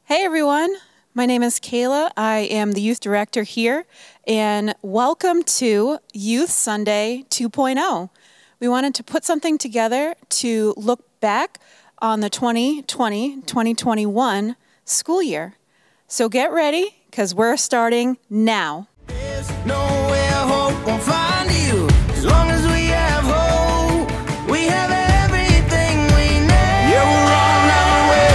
Hey everyone, my name is Kayla. I am the youth director here, and welcome to Youth Sunday 2.0. We wanted to put something together to look back on the 2020-2021 school year. So get ready, because we're starting now. There's nowhere hope won't find you. As long as we have hope, we have everything we need. Yeah, we're on our way.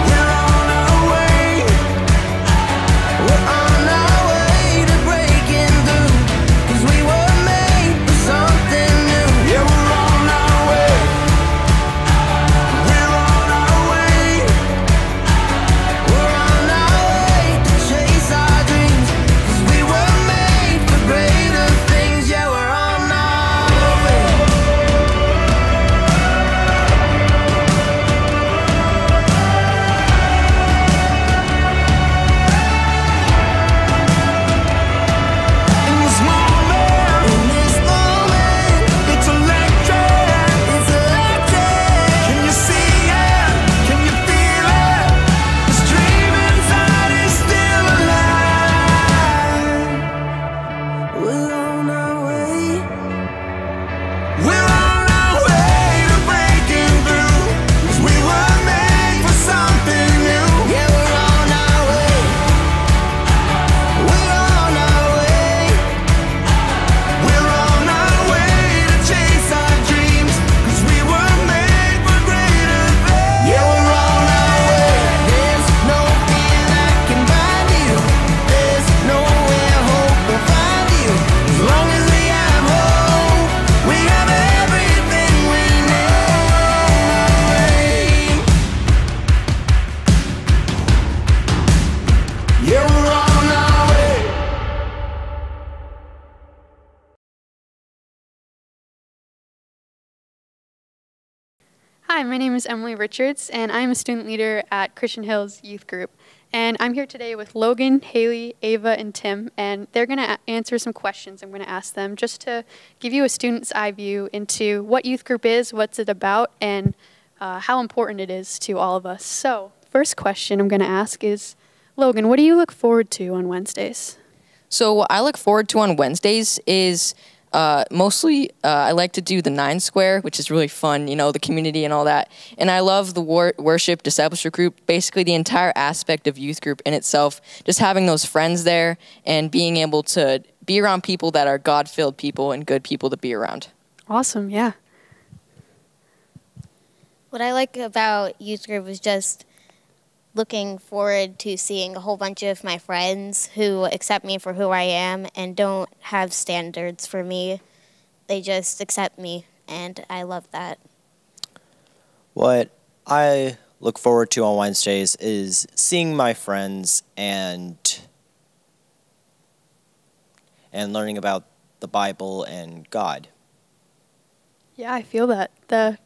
We're on our way. We're on our way to breaking through. 'Cause we were made for something new. Yeah, we're on our way. We're on our way. We're on our way to chase our dreams. 'Cause we were made for greater things. Yeah, we're on our way. In this moment, it's electric, it's electric. Can you see it? Can you feel it? This dream inside is still alive. We're on our way. We're on our way to breaking through. 'Cause we were made for something new. Yeah, we're on our way. We're on our way. We're on our way to chase our dreams. 'Cause we were made for greater things. Yeah, we're on our way. There's no fear that can bind you. There's nowhere hope will find you. As long as we have hope, we have everything we need. Yeah, we're on our way. Hi, my name is Emily Richards, and I'm a student leader at Christian Hills Youth Group. And I'm here today with Logan, Haley, Ava, and Tim, and they're going to answer some questions I'm going to ask them just to give you a student's eye view into what youth group is, what's it about, and how important it is to all of us. So, first question I'm going to ask is, Logan, what do you look forward to on Wednesdays? So what I look forward to on Wednesdays is mostly I like to do the 9 Square, which is really fun, you know, the community and all that. And I love the worship discipleship group, basically the entire aspect of youth group in itself, just having those friends there and being able to be around people that are God-filled people and good people to be around. Awesome, yeah. What I like about youth group is just looking forward to seeing a whole bunch of my friends who accept me for who I am and don't have standards for me. They just accept me, and I love that. What I look forward to on Wednesdays is seeing my friends and learning about the Bible and God. Yeah, I feel that. The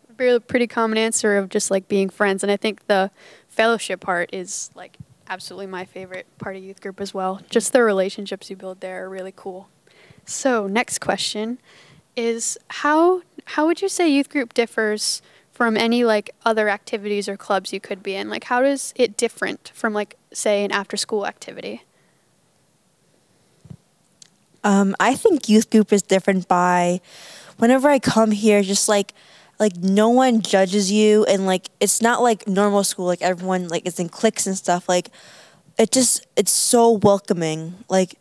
pretty common answer of just like being friends. And I think the fellowship part is like absolutely my favorite part of youth group as well. Just the relationships you build there are really cool. So next question is how would you say youth group differs from any like other activities or clubs you could be in? Like how does it different from like say an after school activity? I think youth group is different by whenever I come here, just like no one judges you, and like it's not like normal school, like everyone like is in cliques and stuff. Like it's so welcoming. Like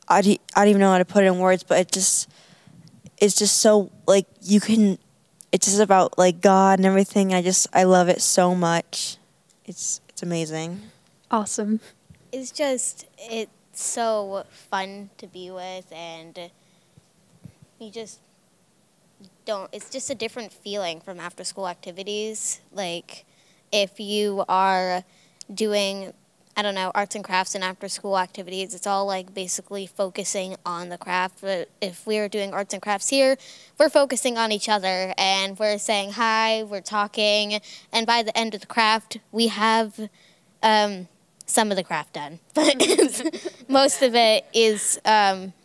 I don't even know how to put it in words, but it's just so like it's just about like God and everything. I love it so much. It's amazing. Awesome. It's so fun to be with, and you just don't, it's just a different feeling from after school activities. Like if you are doing, I don't know, arts and crafts and after school activities, it's all like basically focusing on the craft. But if we're doing arts and crafts here, we're focusing on each other and we're saying hi, we're talking, and by the end of the craft, we have some of the craft done. But most of it is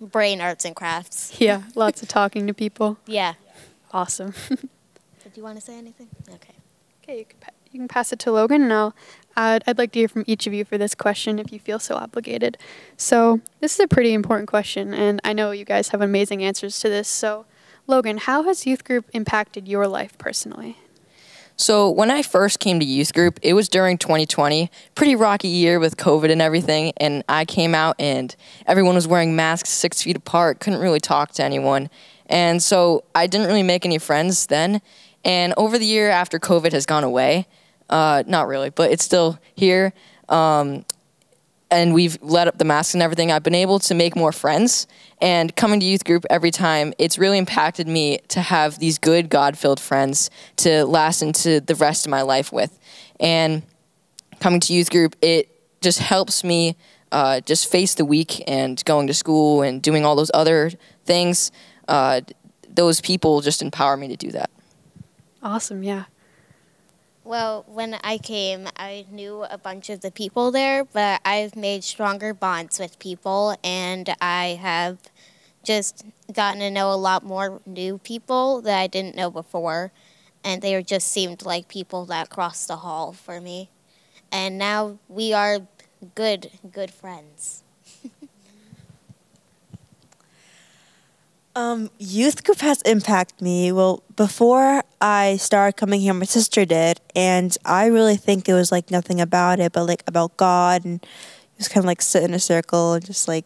brain arts and crafts. Yeah, lots of talking to people. Yeah. Awesome. Did you want to say anything? Okay. Okay, you can pass it to Logan, and I'd like to hear from each of you for this question if you feel so obligated. So this is a pretty important question, and I know you guys have amazing answers to this. So Logan, how has youth group impacted your life personally? So when I first came to youth group, it was during 2020, pretty rocky year with COVID and everything, and I came out and everyone was wearing masks 6 feet apart, couldn't really talk to anyone, and so I didn't really make any friends then. And over the year after COVID has gone away, not really, but it's still here, and we've let up the masks and everything, I've been able to make more friends. And coming to youth group every time, it's really impacted me to have these good God-filled friends to last into the rest of my life with. And coming to youth group, it just helps me just face the week and going to school and doing all those other things. Those people just empower me to do that. Awesome, yeah. Well, when I came, I knew a bunch of the people there, but I've made stronger bonds with people, and I have just gotten to know a lot more new people that I didn't know before, and they just seemed like people that crossed the hall for me. And now we are good friends. Youth group has impacted me. Well, before I started coming here, my sister did, and I really think it was like nothing about it, but like about God, and just kind of like sit in a circle and just like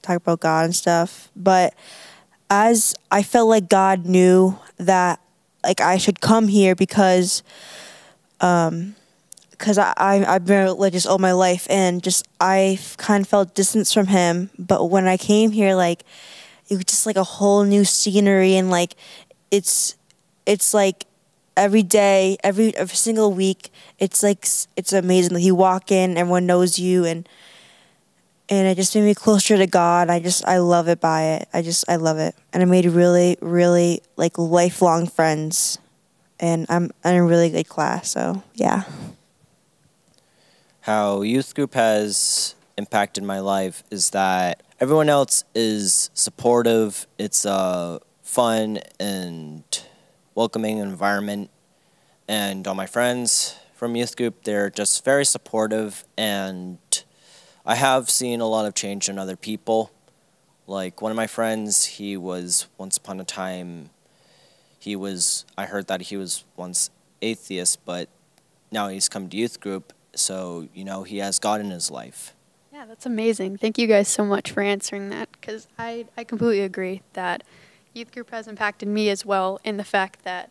talk about God and stuff. But as I felt like God knew that like I should come here because I've been religious all my life, and just I kind of felt distance from Him. But when I came here, like it was just like a whole new scenery, and like it's like every day, every single week, it's like it's amazing. Like you walk in, everyone knows you, and it just made me closer to God. I love it by it. I love it, and I made really like lifelong friends, and I'm in a really good class. So yeah. How youth group has impacted my life is that everyone else is supportive. It's a fun and welcoming environment, and all my friends from youth group, they're just very supportive, and I have seen a lot of change in other people. Like one of my friends, he was once upon a time, I heard that he was once atheist, but now he's come to youth group, so he has God in his life. Yeah, that's amazing. Thank you guys so much for answering that, because I completely agree that youth group has impacted me as well, in the fact that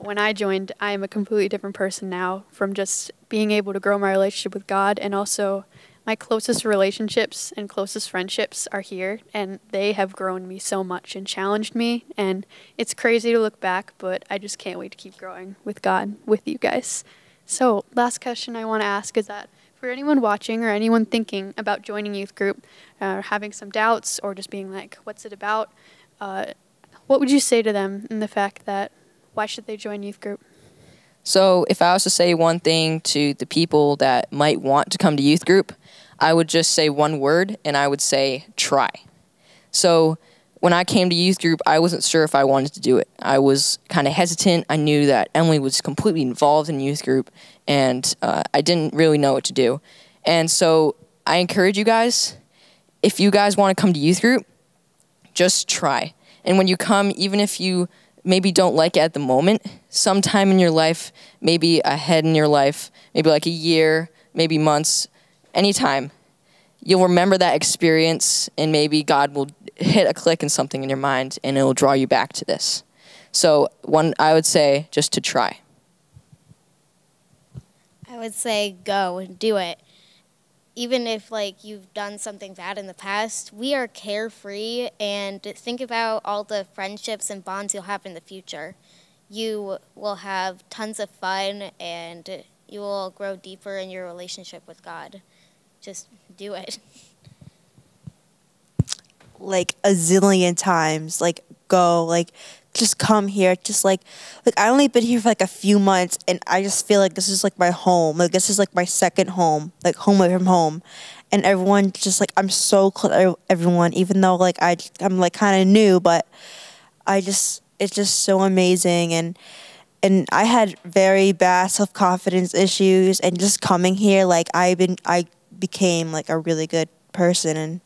when I joined, I am a completely different person now, from just being able to grow my relationship with God, and also my closest relationships and closest friendships are here, and they have grown me so much and challenged me, and it's crazy to look back, but I just can't wait to keep growing with God, with you guys. So last question I want to ask is that for anyone watching or anyone thinking about joining youth group, having some doubts or just being like, what's it about? What would you say to them in the fact that why should they join youth group? So if I was to say one thing to the people that might want to come to youth group, I would just say one word, and I would say try. So when I came to youth group, I wasn't sure if I wanted to do it. I was kind of hesitant. I knew that Emily was completely involved in youth group, and I didn't really know what to do. And so I encourage you guys, if you guys want to come to youth group, just try. And when you come, even if you maybe don't like it at the moment, sometime in your life, maybe ahead in your life, maybe like a year, maybe months, anytime, you'll remember that experience, and maybe God will hit a click in something in your mind, and it will draw you back to this. So I would say just to try. I would say go and do it. Even if you've done something bad in the past, we are carefree, and think about all the friendships and bonds you'll have in the future. You will have tons of fun, and you will grow deeper in your relationship with God. Just do it. Like a zillion times, go, just come here. Just I only been here for a few months, and I just feel like this is my home. This is my second home, home away from home. And everyone just I'm so close to everyone, even though I'm kind of new, but it's just so amazing. and I had very bad self-confidence issues, and just coming here, like I became like a really good person, and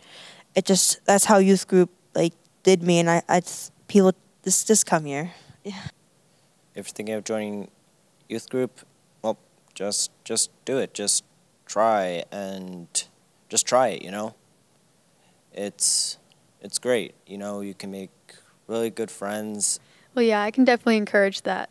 that's how youth group like did me, and I people just come here. Yeah. If you're thinking of joining youth group, well, just do it. Just try it, you know. It's great, you know, you can make really good friends. Well, yeah, I can definitely encourage that.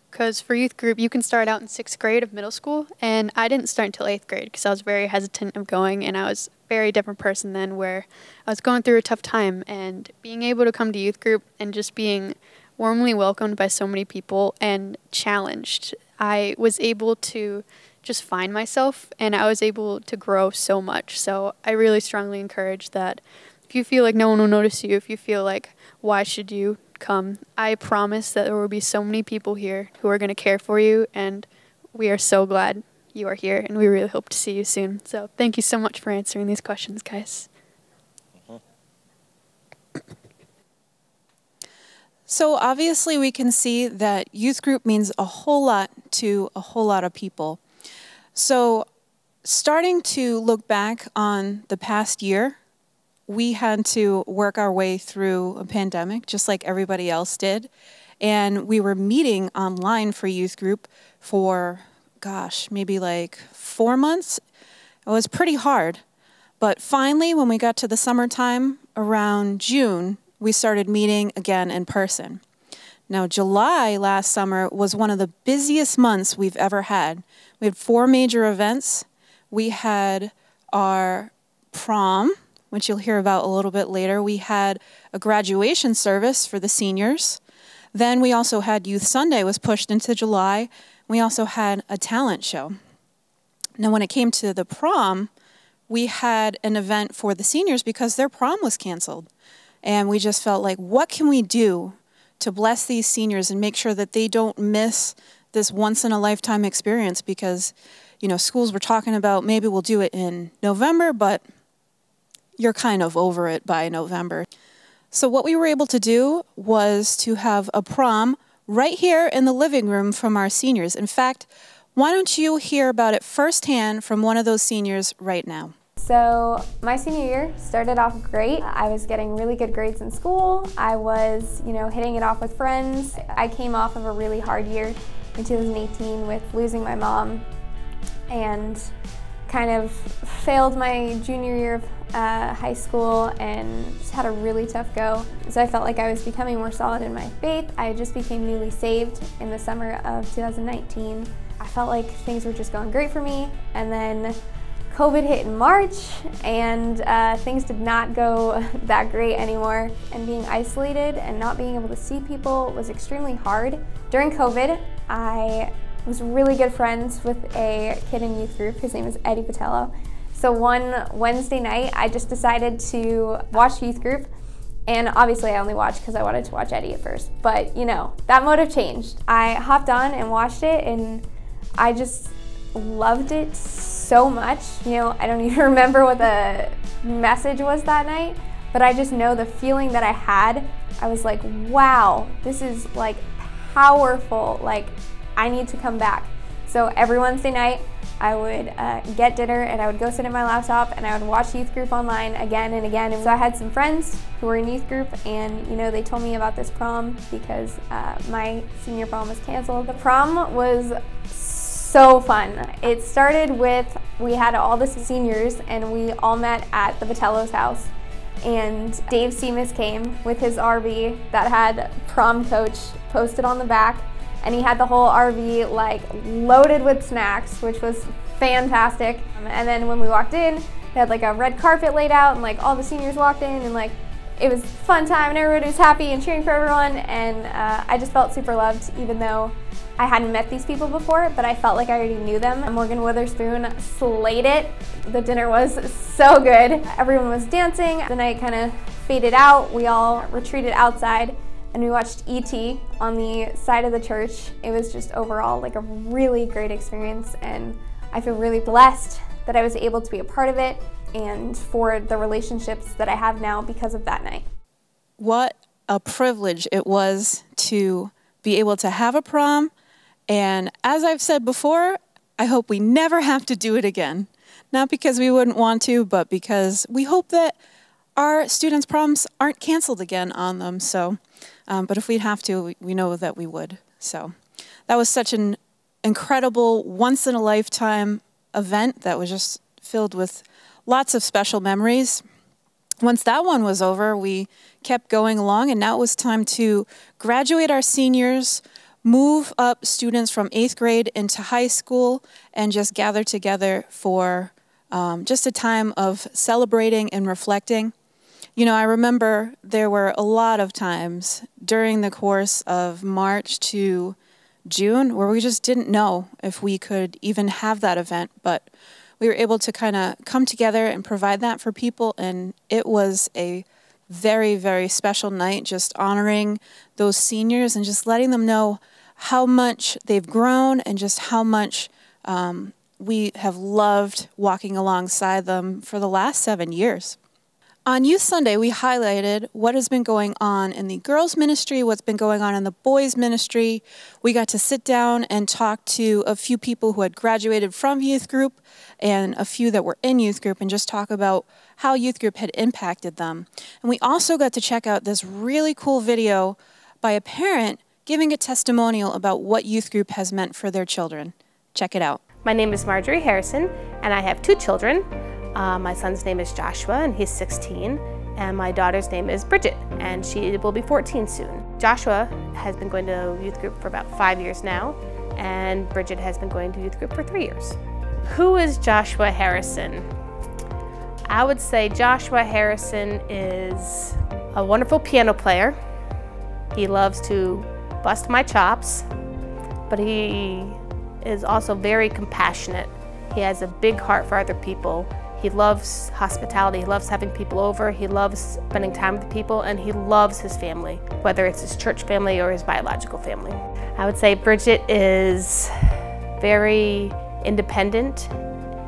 Because for youth group, you can start out in 6th grade of middle school, and I didn't start until 8th grade because I was very hesitant of going, and I was a very different person then, where I was going through a tough time, and being able to come to youth group and just being warmly welcomed by so many people and challenged, I was able to just find myself, and I was able to grow so much. So I really strongly encourage that if you feel like no one will notice you, if you feel like, why should you come, I promise that there will be so many people here who are going to care for you, and we are so glad you are here, and we really hope to see you soon. So thank you so much for answering these questions, guys. So obviously we can see that youth group means a whole lot to a whole lot of people. So starting to look back on the past year, we had to work our way through a pandemic, just like everybody else did. And we were meeting online for youth group for, gosh, maybe like 4 months. It was pretty hard. But finally, when we got to the summertime, around June, we started meeting again in person. Now, July last summer was one of the busiest months we've ever had. We had 4 major events. We had our prom, which you'll hear about a little bit later. We had a graduation service for the seniors. Then we also had Youth Sunday was pushed into July. We also had a talent show. Now, when it came to the prom, we had an event for the seniors because their prom was canceled. And we just felt like, what can we do to bless these seniors and make sure that they don't miss this once-in-a-lifetime experience? Because, you know, schools were talking about maybe we'll do it in November, but you're kind of over it by November. So what we were able to do was to have a prom right here in the living room from our seniors. In fact, why don't you hear about it firsthand from one of those seniors right now? So my senior year started off great. I was getting really good grades in school. I was, hitting it off with friends. I came off of a really hard year in 2018 with losing my mom and kind of failed my junior year of high school and just had a really tough go. So I felt like I was becoming more solid in my faith. I just became newly saved in the summer of 2019. I felt like things were just going great for me, and then COVID hit in March, and things did not go that great anymore. And being isolated and not being able to see people was extremely hard. During COVID, I was really good friends with a kid in youth group. His name is Eddie Patello. So one Wednesday night, I just decided to watch youth group. And obviously I only watched because I wanted to watch Eddie at first. But that motive changed. I hopped on and watched it, and I just loved it so much. I don't even remember what the message was that night, but I just know the feeling that I had. I was like, wow, this is like powerful. Like, I need to come back. So every Wednesday night, I would get dinner and I would go sit at my laptop and I would watch youth group online again and again. And so I had some friends who were in youth group, and they told me about this prom because my senior prom was canceled. The prom was so fun. It started with, we had all the seniors and we all met at the Patello's house, and Dave Seamus came with his RV that had prom coach posted on the back, and he had the whole RV like loaded with snacks, which was fantastic. And then when we walked in, they had like a red carpet laid out, and like all the seniors walked in, and like it was a fun time and everybody was happy and cheering for everyone, and I just felt super loved, even though I hadn't met these people before, but I felt like I already knew them. Morgan Witherspoon slayed it. The dinner was so good. Everyone was dancing. The night kind of faded out. We all retreated outside and we watched E.T. on the side of the church. It was just overall like a really great experience, and I feel really blessed that I was able to be a part of it and for the relationships that I have now because of that night. What a privilege it was to be able to have a prom. And as I've said before, I hope we never have to do it again. Not because we wouldn't want to, but because we hope that our students' proms aren't canceled again on them. So, but if we'd have to, we know that we would. So that was such an incredible, once-in-a-lifetime event that was just filled with lots of special memories. Once that one was over, we kept going along, and now it was time to graduate our seniors, move up students from 8th grade into high school, and just gather together for just a time of celebrating and reflecting. You know, I remember there were a lot of times during the course of March to June where we just didn't know if we could even have that event, but we were able to kind of come together and provide that for people, and it was a very, very special night, just honoring those seniors and just letting them know how much they've grown and just how much we have loved walking alongside them for the last 7 years. On Youth Sunday, we highlighted what has been going on in the girls' ministry, what's been going on in the boys' ministry. We got to sit down and talk to a few people who had graduated from youth group and a few that were in youth group and just talk about how youth group had impacted them. And we also got to check out this really cool video by a parent giving a testimonial about what youth group has meant for their children. Check it out. My name is Marjorie Harrison, and I have 2 children. My son's name is Joshua, and he's 16, and my daughter's name is Bridget, and she will be 14 soon. Joshua has been going to youth group for about 5 years now, and Bridget has been going to youth group for 3 years. Who is Joshua Harrison? I would say Joshua Harrison is a wonderful piano player. He loves to bust my chops, but he is also very compassionate. He has a big heart for other people. He loves hospitality, he loves having people over, he loves spending time with people, and he loves his family, whether it's his church family or his biological family. I would say Bridget is very independent,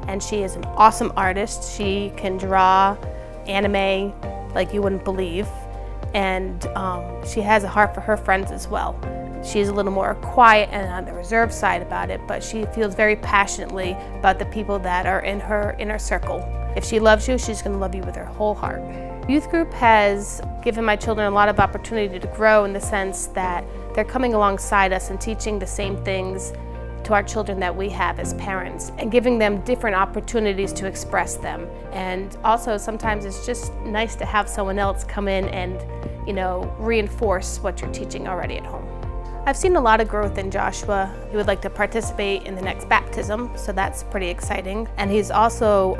and she is an awesome artist. She can draw anime like you wouldn't believe, and she has a heart for her friends as well. She's a little more quiet and on the reserved side about it, but she feels very passionately about the people that are in her inner circle. If she loves you, she's going to love you with her whole heart. Youth group has given my children a lot of opportunity to grow in the sense that they're coming alongside us and teaching the same things to our children that we have as parents and giving them different opportunities to express them. And also sometimes it's just nice to have someone else come in and, you know, reinforce what you're teaching already at home. I've seen a lot of growth in Joshua. He would like to participate in the next baptism, so that's pretty exciting. And he's also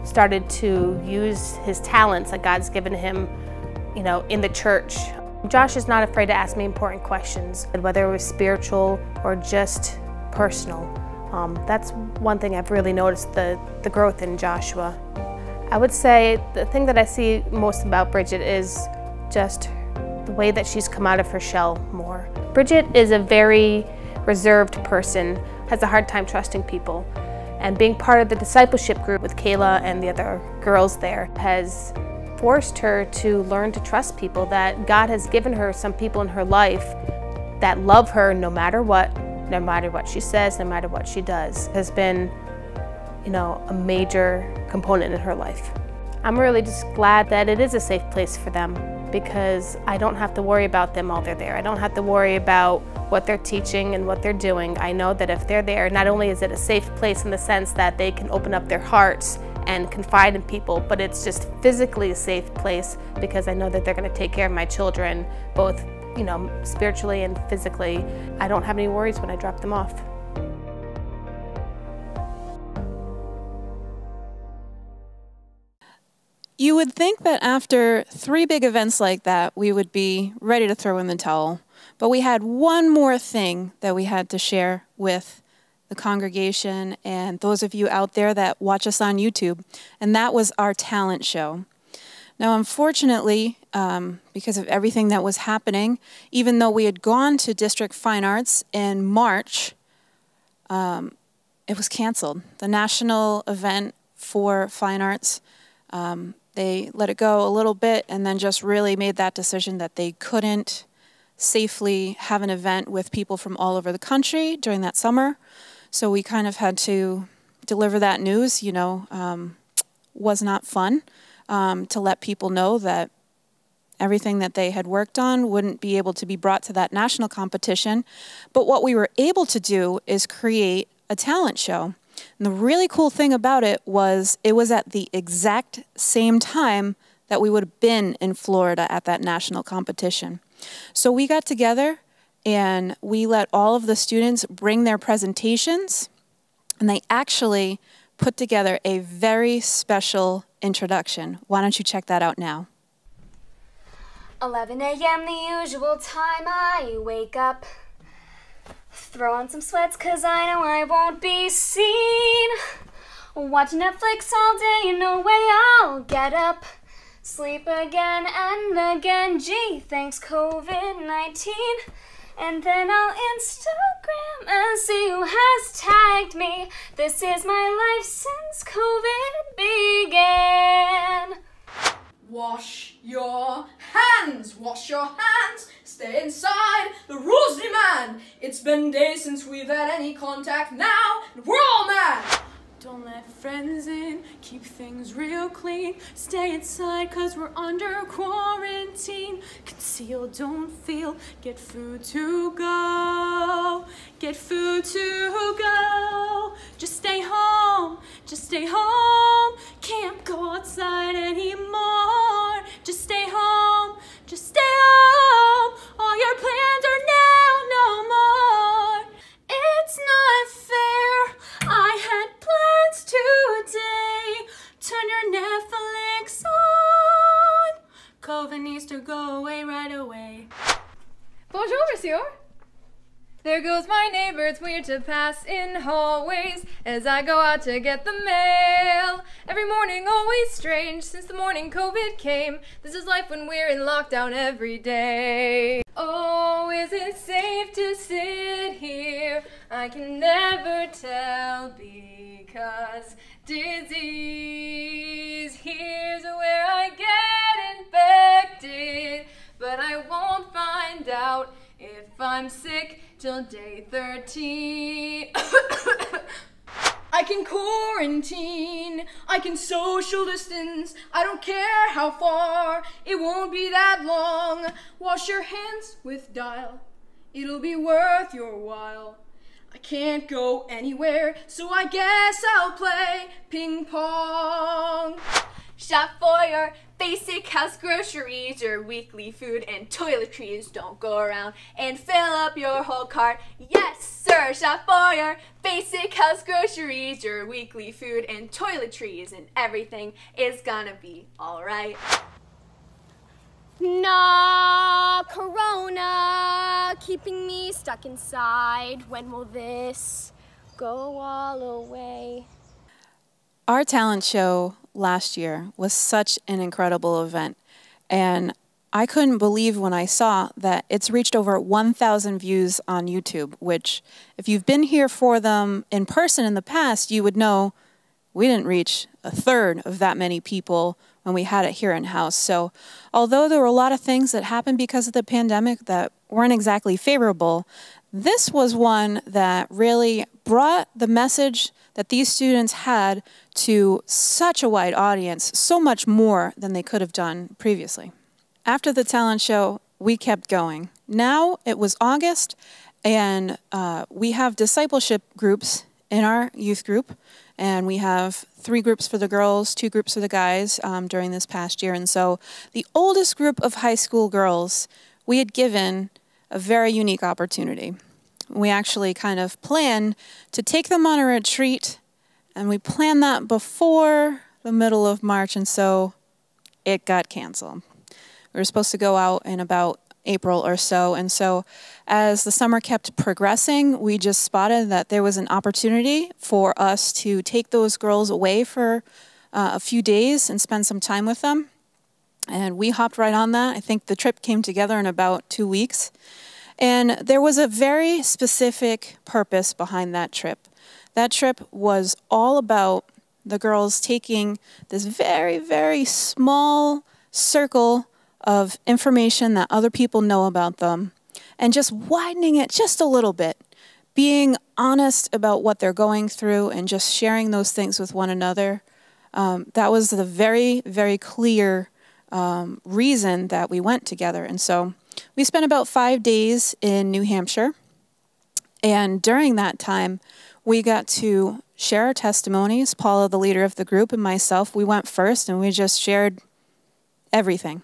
started to use his talents that God's given him, you know, in the church. Josh is not afraid to ask me important questions, whether it was spiritual or just personal. That's one thing I've really noticed, the growth in Joshua. I would say the thing that I see most about Bridget is just the way that she's come out of her shell more. Bridget is a very reserved person, has a hard time trusting people, and being part of the discipleship group with Kayla and the other girls there has forced her to learn to trust people, that God has given her some people in her life that love her no matter what she says, no matter what she does, has been, you know, a major component in her life. I'm really just glad that it is a safe place for them, because I don't have to worry about them while they're there. I don't have to worry about what they're teaching and what they're doing. I know that if they're there, not only is it a safe place in the sense that they can open up their hearts and confide in people, but it's just physically a safe place because I know that they're going to take care of my children, both, you know, spiritually and physically. I don't have any worries when I drop them off. You would think that after 3 big events like that, we would be ready to throw in the towel. But we had one more thing that we had to share with the congregation and those of you out there that watch us on YouTube, and that was our talent show. Now, unfortunately, because of everything that was happening, even though we had gone to District Fine Arts in March, it was canceled. The national event for fine arts, they let it go a little bit and then just really made that decision that they couldn't safely have an event with people from all over the country during that summer. So we kind of had to deliver that news, was not fun, to let people know that everything that they had worked on wouldn't be able to be brought to that national competition. But what we were able to do is create a talent show. And the really cool thing about it was at the exact same time that we would have been in Florida at that national competition. So we got together and we let all of the students bring their presentations, and they actually put together a very special introduction. Why don't you check that out now? 11 a.m. the usual time I wake up. Throw on some sweats 'cause I know I won't be seen. Watch Netflix all day, no way I'll get up. Sleep again and again, gee, thanks COVID-19. And then I'll Instagram and see who has tagged me. This is my life since COVID began. Wash your hands, wash your hands, stay inside, the rules demand. It's been days since we've had any contact now, and we're all mad. Don't let friends in, keep things real clean. Stay inside 'cause we're under quarantine. Conceal, don't feel, get food to go. Get food to go. Just stay home, just stay home. Can't go outside anymore. Just stay home, just stay home. All your plans are now no more. It's not fair, I had plans today. Turn your Netflix on. COVID needs to go away right away. Bonjour, monsieur. There goes my neighbor, it's weird to pass in hallways as I go out to get the mail. Every morning always strange since the morning COVID came. This is life when we're in lockdown every day. Oh, is it safe to sit here? I can never tell because disease. Here's where I get infected, but I won't find out if I'm sick till day 13. I can quarantine, I can social distance, I don't care how far, it won't be that long. Wash your hands with Dial, it'll be worth your while. I can't go anywhere, so I guess I'll play ping pong. Shop for your basic house groceries, your weekly food and toiletries. Don't go around and fill up your whole cart. Yes, sir, shop for your basic house groceries, your weekly food and toiletries, and everything is gonna be alright. Nah, Corona, keeping me stuck inside. When will this go all away? Our talent show last year was such an incredible event, and I couldn't believe when I saw that it's reached over 1,000 views on YouTube, which if you've been here for them in person in the past, you would know we didn't reach a third of that many people when we had it here in-house. So although there were a lot of things that happened because of the pandemic that weren't exactly favorable, this was one that really brought the message that these students had to such a wide audience, so much more than they could have done previously. After the talent show, we kept going. Now it was August, and we have discipleship groups in our youth group, and we have 3 groups for the girls, 2 groups for the guys during this past year. And so the oldest group of high school girls, we had given a very unique opportunity. We actually kind of planned to take them on a retreat, and we planned that before the middle of March, and so it got canceled. We were supposed to go out in about April or so, and so as the summer kept progressing, we just spotted that there was an opportunity for us to take those girls away for a few days and spend some time with them, and we hopped right on that. I think the trip came together in about 2 weeks. And there was a very specific purpose behind that trip. That trip was all about the girls taking this very, very small circle of information that other people know about them and just widening it just a little bit, being honest about what they're going through and just sharing those things with one another. That was the very, very clear reason that we went together. And so we spent about 5 days in New Hampshire. And during that time, we got to share our testimonies. Paula, the leader of the group, and myself, we went first and we just shared everything.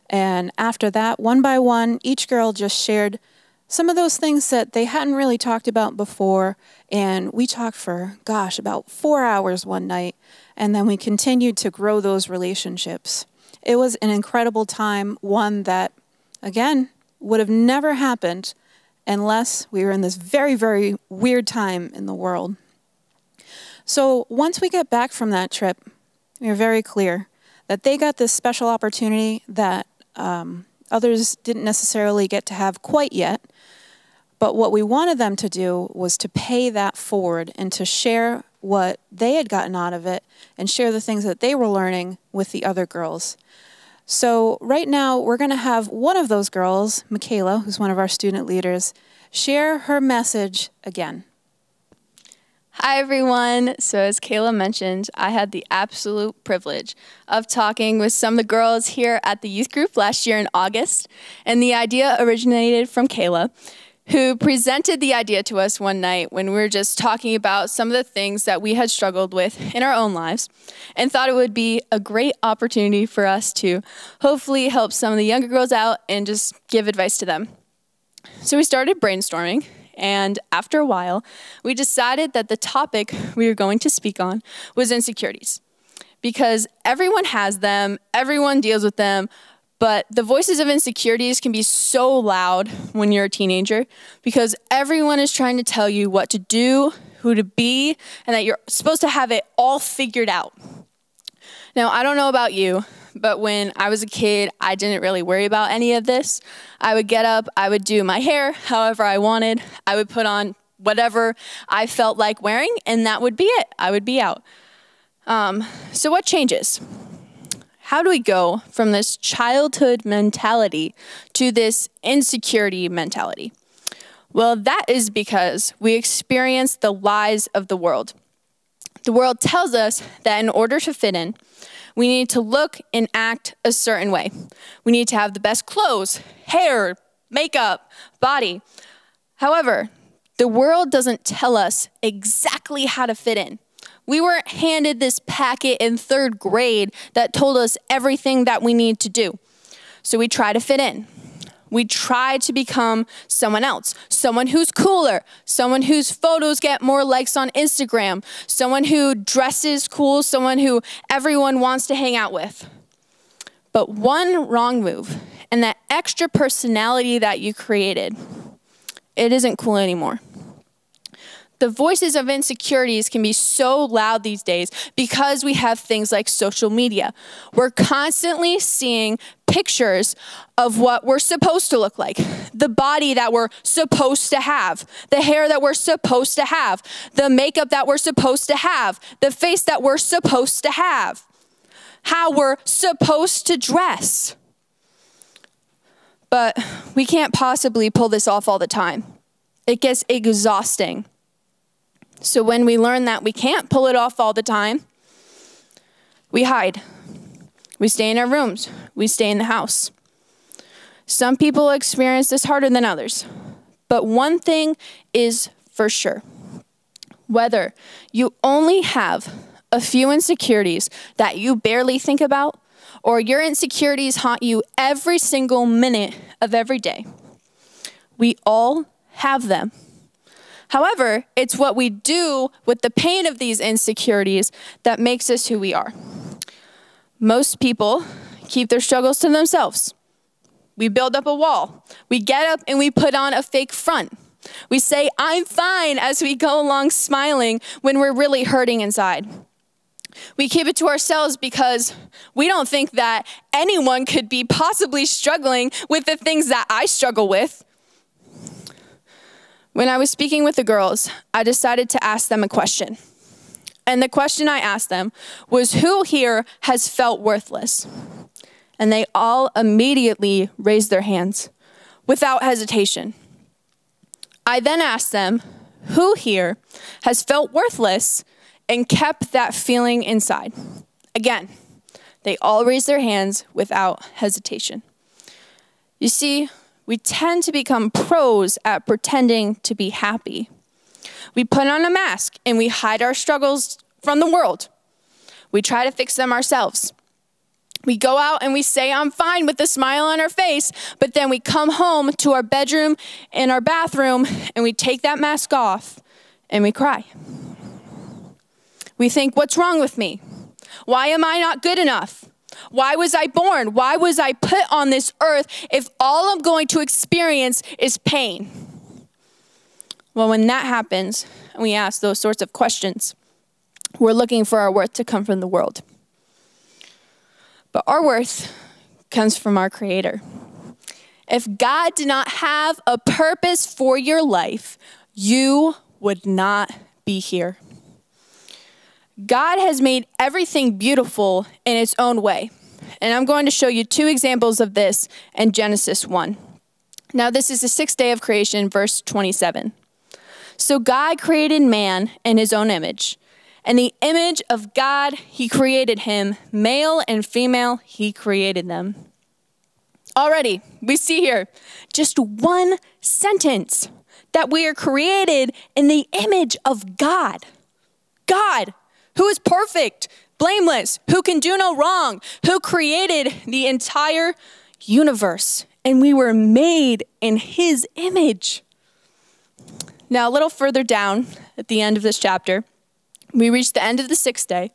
And after that, one by one, each girl just shared some of those things that they hadn't really talked about before. And we talked for, gosh, about 4 hours one night. And then we continued to grow those relationships. It was an incredible time, one that, again, would have never happened unless we were in this very, very weird time in the world. So once we get back from that trip, we were very clear that they got this special opportunity that others didn't necessarily get to have quite yet. But what we wanted them to do was to pay that forward and to share what they had gotten out of it and share the things that they were learning with the other girls. So right now, we're going to have one of those girls, Michaela, who's one of our student leaders, share her message again. Hi, everyone. So as Kayla mentioned, I had the absolute privilege of talking with some of the girls here at the youth group last year in August. And the idea originated from Kayla, who presented the idea to us one night when we were just talking about some of the things that we had struggled with in our own lives, and thought it would be a great opportunity for us to hopefully help some of the younger girls out and just give advice to them. So we started brainstorming, and after a while, we decided that the topic we were going to speak on was insecurities. Because everyone has them, everyone deals with them, but the voices of insecurities can be so loud when you're a teenager because everyone is trying to tell you what to do, who to be, and that you're supposed to have it all figured out. Now, I don't know about you, but when I was a kid, I didn't really worry about any of this. I would get up, I would do my hair however I wanted, I would put on whatever I felt like wearing, and that would be it. I would be out. So what changes? How do we go from this childhood mentality to this insecurity mentality? Well, that is because we experience the lies of the world. The world tells us that in order to fit in, we need to look and act a certain way. We need to have the best clothes, hair, makeup, body. However, the world doesn't tell us exactly how to fit in. We weren't handed this packet in 3rd grade that told us everything that we need to do. So we try to fit in. We try to become someone else, someone who's cooler, someone whose photos get more likes on Instagram, someone who dresses cool, someone who everyone wants to hang out with. But one wrong move, and that extra personality that you created, it isn't cool anymore. The voices of insecurities can be so loud these days because we have things like social media. We're constantly seeing pictures of what we're supposed to look like, the body that we're supposed to have, the hair that we're supposed to have, the makeup that we're supposed to have, the face that we're supposed to have, how we're supposed to dress. But we can't possibly pull this off all the time. It gets exhausting. So when we learn that we can't pull it off all the time, we hide. We stay in our rooms. We stay in the house. Some people experience this harder than others. But one thing is for sure. Whether you only have a few insecurities that you barely think about, or your insecurities haunt you every single minute of every day, we all have them. However, it's what we do with the pain of these insecurities that makes us who we are. Most people keep their struggles to themselves. We build up a wall. We get up and we put on a fake front. We say, "I'm fine," as we go along smiling when we're really hurting inside. We keep it to ourselves because we don't think that anyone could be possibly struggling with the things that I struggle with. When I was speaking with the girls, I decided to ask them a question. And the question I asked them was, who here has felt worthless? And they all immediately raised their hands, without hesitation. I then asked them, who here has felt worthless and kept that feeling inside? Again, they all raised their hands without hesitation. You see, we tend to become pros at pretending to be happy. We put on a mask and we hide our struggles from the world. We try to fix them ourselves. We go out and we say, I'm fine, with a smile on our face, but then we come home to our bedroom and our bathroom and we take that mask off and we cry. We think, what's wrong with me? Why am I not good enough? Why was I born? Why was I put on this earth if all I'm going to experience is pain? Well, when that happens, and we ask those sorts of questions, we're looking for our worth to come from the world. But our worth comes from our Creator. If God did not have a purpose for your life, you would not be here. God has made everything beautiful in its own way. And I'm going to show you 2 examples of this in Genesis 1. Now, this is the 6th day of creation, verse 27. So God created man in his own image. In the image of God, he created him. Male and female, he created them. Already, we see here just one sentence that we are created in the image of God. God, who is perfect, blameless, who can do no wrong, who created the entire universe. And we were made in his image. Now, a little further down at the end of this chapter, we reach the end of the 6th day,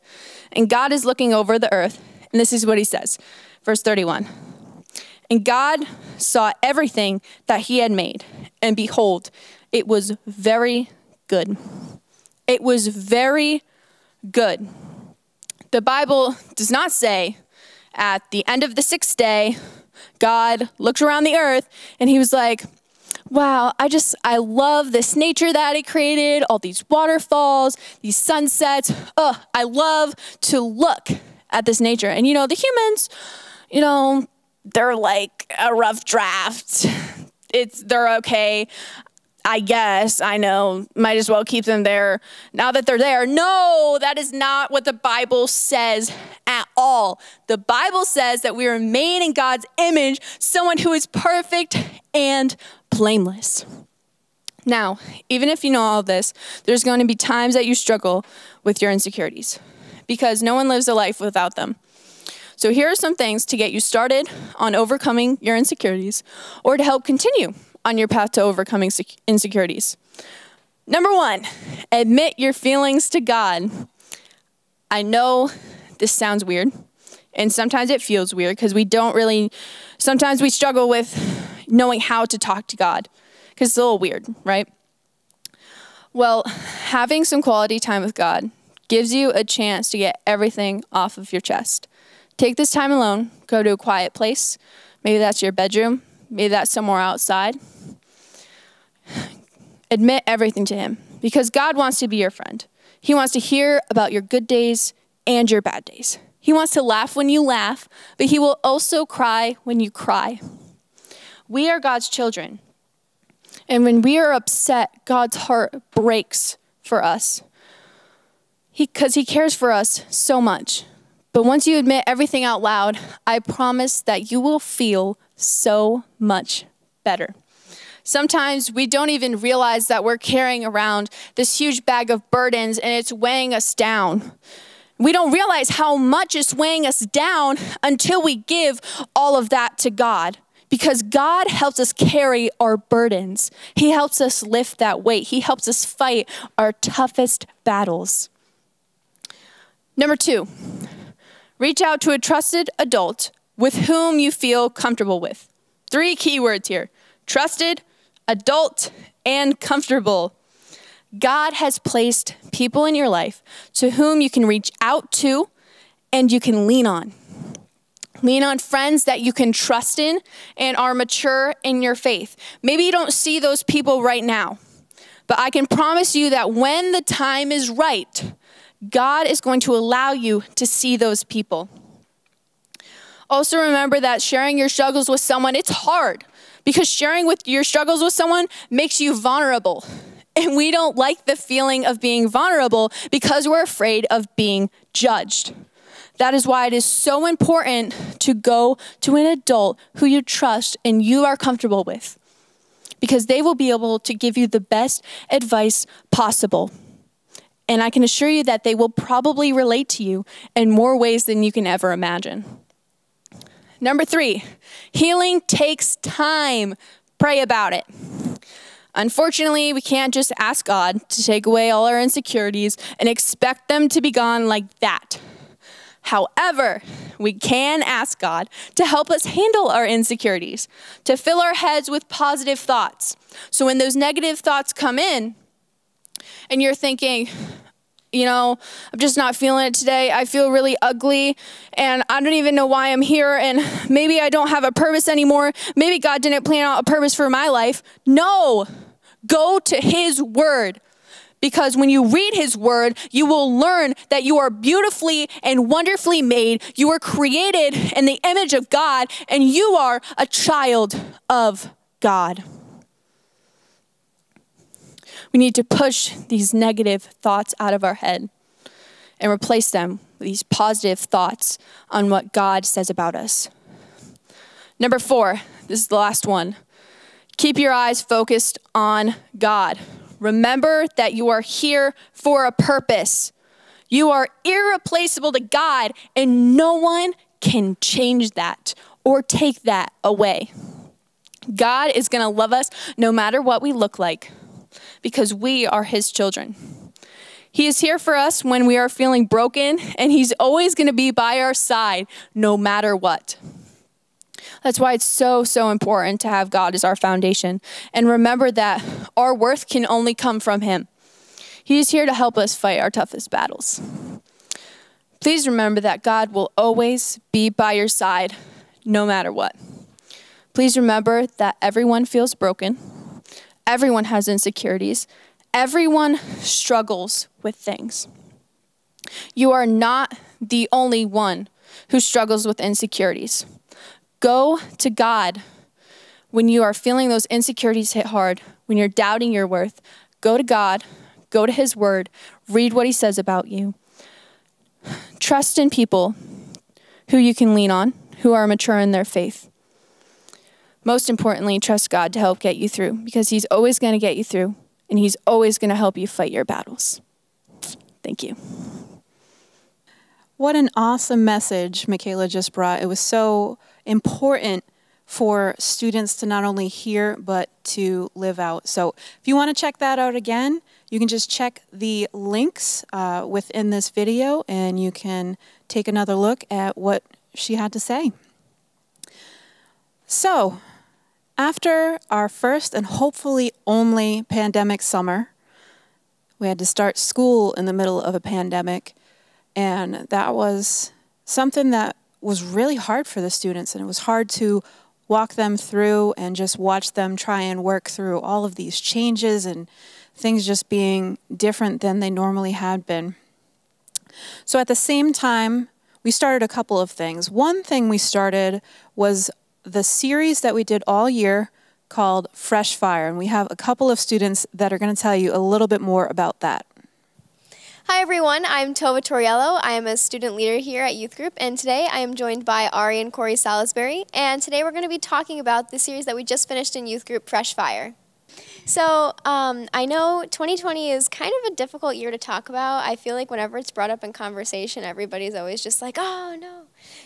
and God is looking over the earth, and this is what he says, verse 31. And God saw everything that he had made, and behold, it was very good. It was very good. The Bible does not say at the end of the 6th day, God looked around the earth, and he was like, wow, I love this nature that he created, all these waterfalls, these sunsets. I love to look at this nature. And the humans, they're like a rough draft. They're okay. I guess, I know, might as well keep them there now that they're there. No, that is not what the Bible says at all. The Bible says that we are made in God's image, someone who is perfect and blameless. Now, even if you know all of this, there's going to be times that you struggle with your insecurities because no one lives a life without them. So here are some things to get you started on overcoming your insecurities or to help continue on your path to overcoming insecurities. Number 1, admit your feelings to God. I know this sounds weird, and sometimes it feels weird because sometimes we struggle with knowing how to talk to God because it's a little weird, right? Well, having some quality time with God gives you a chance to get everything off of your chest. Take this time alone, go to a quiet place. Maybe that's your bedroom. Maybe that's somewhere outside. Admit everything to him because God wants to be your friend. He wants to hear about your good days and your bad days. He wants to laugh when you laugh, but he will also cry when you cry. We are God's children. And when we are upset, God's heart breaks for us because he cares for us so much. But once you admit everything out loud, I promise that you will feel so much better. Sometimes we don't even realize that we're carrying around this huge bag of burdens and it's weighing us down. We don't realize how much is weighing us down until we give all of that to God. Because God helps us carry our burdens. He helps us lift that weight. He helps us fight our toughest battles. Number 2, reach out to a trusted adult with whom you feel comfortable with. 3 key words here: trusted, adult, and comfortable. God has placed people in your life to whom you can reach out to and you can lean on. Lean on friends that you can trust in and are mature in your faith. Maybe you don't see those people right now, but I can promise you that when the time is right, God is going to allow you to see those people. Also remember that sharing your struggles with someone, it's hard, because sharing with your struggles with someone makes you vulnerable. And we don't like the feeling of being vulnerable because we're afraid of being judged. That is why it is so important to go to an adult who you trust and you are comfortable with, because they will be able to give you the best advice possible. And I can assure you that they will probably relate to you in more ways than you can ever imagine. Number 3, healing takes time. Pray about it. Unfortunately, we can't just ask God to take away all our insecurities and expect them to be gone like that. However, we can ask God to help us handle our insecurities, to fill our heads with positive thoughts. So when those negative thoughts come in and you're thinking, you know, I'm just not feeling it today. I feel really ugly and I don't even know why I'm here and maybe I don't have a purpose anymore. Maybe God didn't plan out a purpose for my life. No, go to His Word. Because when you read His Word, you will learn that you are beautifully and wonderfully made. You are created in the image of God and you are a child of God. We need to push these negative thoughts out of our head and replace them with these positive thoughts on what God says about us. Number 4, this is the last one. Keep your eyes focused on God. Remember that you are here for a purpose. You are irreplaceable to God, and no one can change that or take that away. God is going to love us no matter what we look like, because we are His children. He is here for us when we are feeling broken, and He's always going to be by our side no matter what. That's why it's so, so important to have God as our foundation. And remember that our worth can only come from Him. He is here to help us fight our toughest battles. Please remember that God will always be by your side no matter what. Please remember that everyone feels broken. Everyone has insecurities. Everyone struggles with things. You are not the only one who struggles with insecurities. Go to God when you are feeling those insecurities hit hard, when you're doubting your worth. Go to God, go to His Word, read what He says about you. Trust in people who you can lean on, who are mature in their faith. Most importantly, trust God to help get you through, because He's always going to get you through, and He's always going to help you fight your battles. Thank you. What an awesome message Michaela just brought. It was so important for students to not only hear, but to live out. So if you want to check that out again, you can just check the links within this video and you can take another look at what she had to say. So after our first and hopefully only pandemic summer, we had to start school in the middle of a pandemic, and that was something that was really hard for the students, and it was hard to walk them through and just watch them try and work through all of these changes and things just being different than they normally had been. So at the same time, we started a couple of things. One thing we started was the series that we did all year called Fresh Fire, and we have a couple of students that are going to tell you a little bit more about that. Hi everyone, I'm Tova Torriello. I am a student leader here at Youth Group, and today I am joined by Ari and Corey Salisbury, and today we're going to be talking about the series that we just finished in Youth Group, Fresh Fire. So I know 2020 is kind of a difficult year to talk about. I feel like whenever it's brought up in conversation, everybody's always just like, oh no,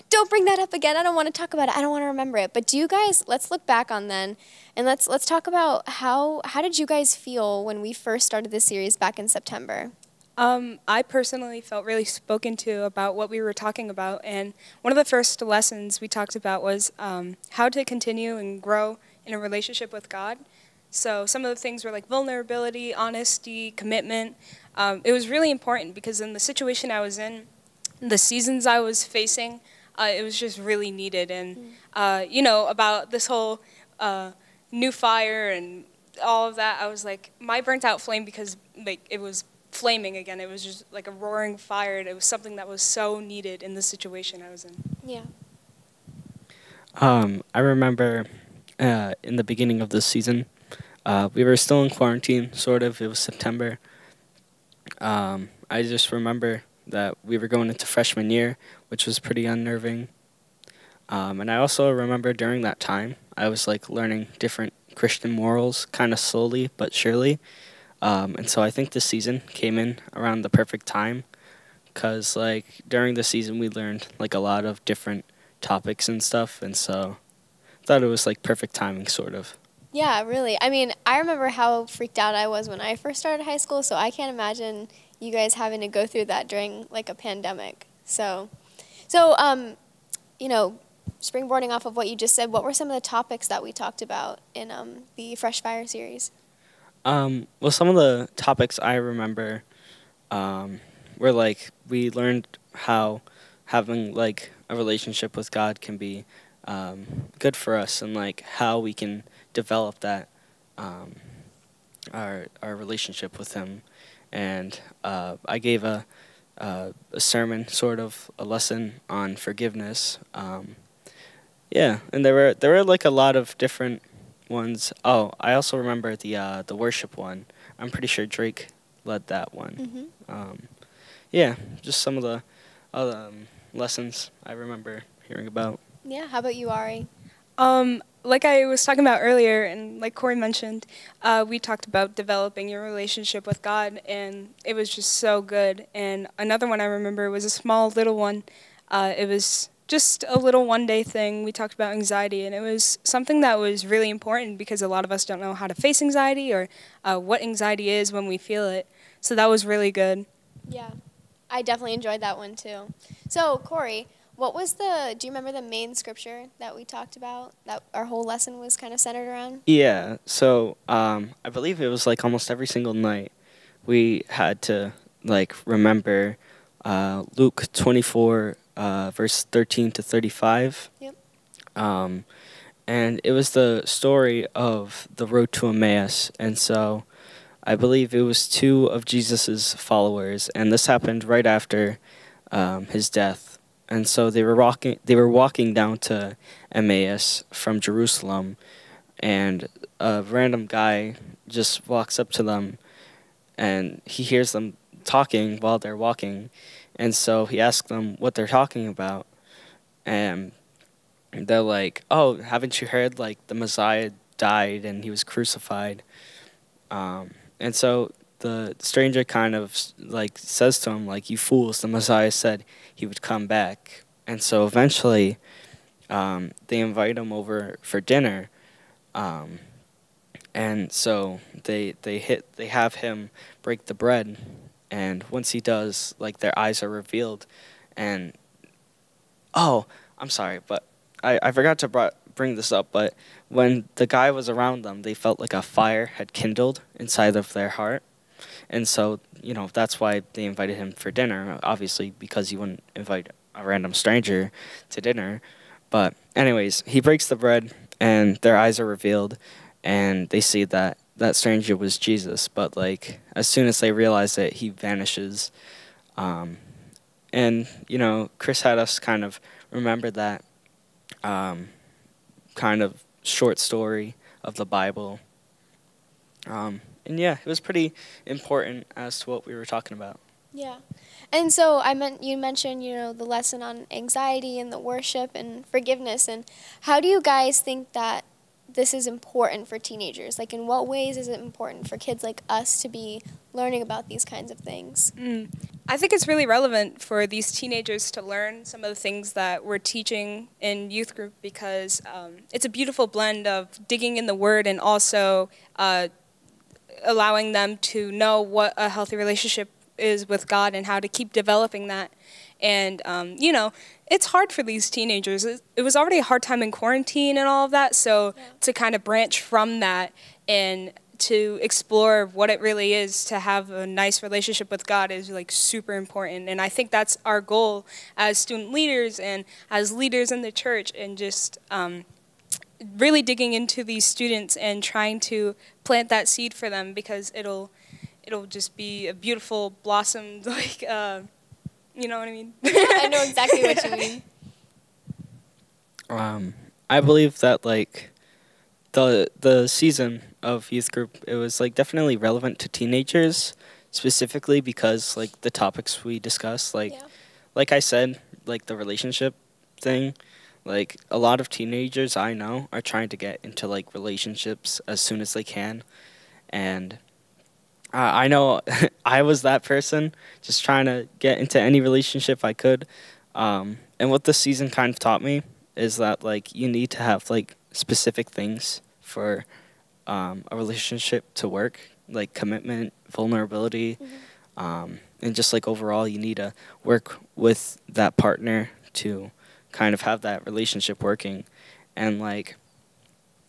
don't bring that up again. I don't want to talk about it. I don't want to remember it. But do you guys, let's look back on then, and let's talk about how did you guys feel when we first started this series back in September? I personally felt really spoken to about what we were talking about, and one of the first lessons we talked about was how to continue and grow in a relationship with God. So some of the things were like vulnerability, honesty, commitment. It was really important because in the situation I was in, the seasons I was facing, it was just really needed. And, you know, about this whole new fire and all of that, I was like, my burnt out flame, because like it was flaming again. It was just like a roaring fire, and it was something that was so needed in the situation I was in. Yeah. I remember in the beginning of this season. We were still in quarantine, sort of. It was September. I just remember that we were going into freshman year, which was pretty unnerving. And I also remember during that time, I was like learning different Christian morals kind of slowly but surely. And so I think this season came in around the perfect time because like during the season we learned like a lot of different topics and stuff. And so I thought it was like perfect timing sort of. Yeah, really. I mean, I remember how freaked out I was when I first started high school, so I can't imagine you guys having to go through that during like a pandemic. So you know, springboarding off of what you just said, what were some of the topics that we talked about in the Fresh Fire series? Well, some of the topics I remember were like we learned how having like a relationship with God can be good for us and like how we can develop that our relationship with Him. And I gave a sermon, sort of a lesson on forgiveness. Yeah, and there were like a lot of different ones. Oh, I also remember the worship one. I'm pretty sure Drake led that one. Yeah, just some of the other lessons I remember hearing about. Yeah, how about you, Ari? Like I was talking about earlier, and like Corey mentioned, we talked about developing your relationship with God, and it was just so good. And another one I remember was a small little one. It was just a little one-day thing. We talked about anxiety, and it was something that was really important because a lot of us don't know how to face anxiety or what anxiety is when we feel it. So that was really good. Yeah, I definitely enjoyed that one too. So, Corey, do you remember the main scripture that we talked about, that our whole lesson was kind of centered around? Yeah, so I believe it was like almost every single night we had to like remember Luke 24, verse 13 to 35. Yep. And it was the story of the road to Emmaus. And so I believe it was two of Jesus's followers, and this happened right after his death. And so they were walking down to Emmaus from Jerusalem, and a random guy just walks up to them, and he hears them talking while they're walking, and so he asks them what they're talking about, and they're like, "Oh, haven't you heard, like, the Messiah died and he was crucified?" And so the stranger kind of like says to him, like, "You fools, the Messiah said he would come back." And so eventually they invite him over for dinner. And so they have him break the bread, and once he does, like, their eyes are revealed. And oh, I'm sorry, but I forgot to bring this up, but when the guy was around them, they felt like a fire had kindled inside of their heart. And so, you know, that's why they invited him for dinner, obviously, because you wouldn't invite a random stranger to dinner. But anyways, he breaks the bread, and their eyes are revealed, and they see that that stranger was Jesus. But, like, as soon as they realize it, he vanishes. And, you know, Chris had us kind of remember that kind of short story of the Bible. And yeah, it was pretty important as to what we were talking about. Yeah. And so you mentioned, you know, the lesson on anxiety and the worship and forgiveness. And how do you guys think that this is important for teenagers? Like, in what ways is it important for kids like us to be learning about these kinds of things? I think it's really relevant for these teenagers to learn some of the things that we're teaching in youth group because it's a beautiful blend of digging in the Word and also allowing them to know what a healthy relationship is with God and how to keep developing that. And, you know, it's hard for these teenagers. It was already a hard time in quarantine and all of that, so to kind of branch from that and to explore what it really is to have a nice relationship with God is, like, super important. And I think that's our goal as student leaders and as leaders in the church, and just really digging into these students and trying to plant that seed for them, because it'll just be a beautiful blossomed, like, you know what I mean? I know exactly what you mean. I believe that, like, the season of youth group, it was like definitely relevant to teenagers specifically because like the topics we discussed, like I said, like the relationship thing, like a lot of teenagers I know are trying to get into like relationships as soon as they can, and I know I was that person just trying to get into any relationship I could, and what the season kind of taught me is that like you need to have like specific things for a relationship to work, like commitment, vulnerability, and just like overall you need to work with that partner to kind of have that relationship working. And like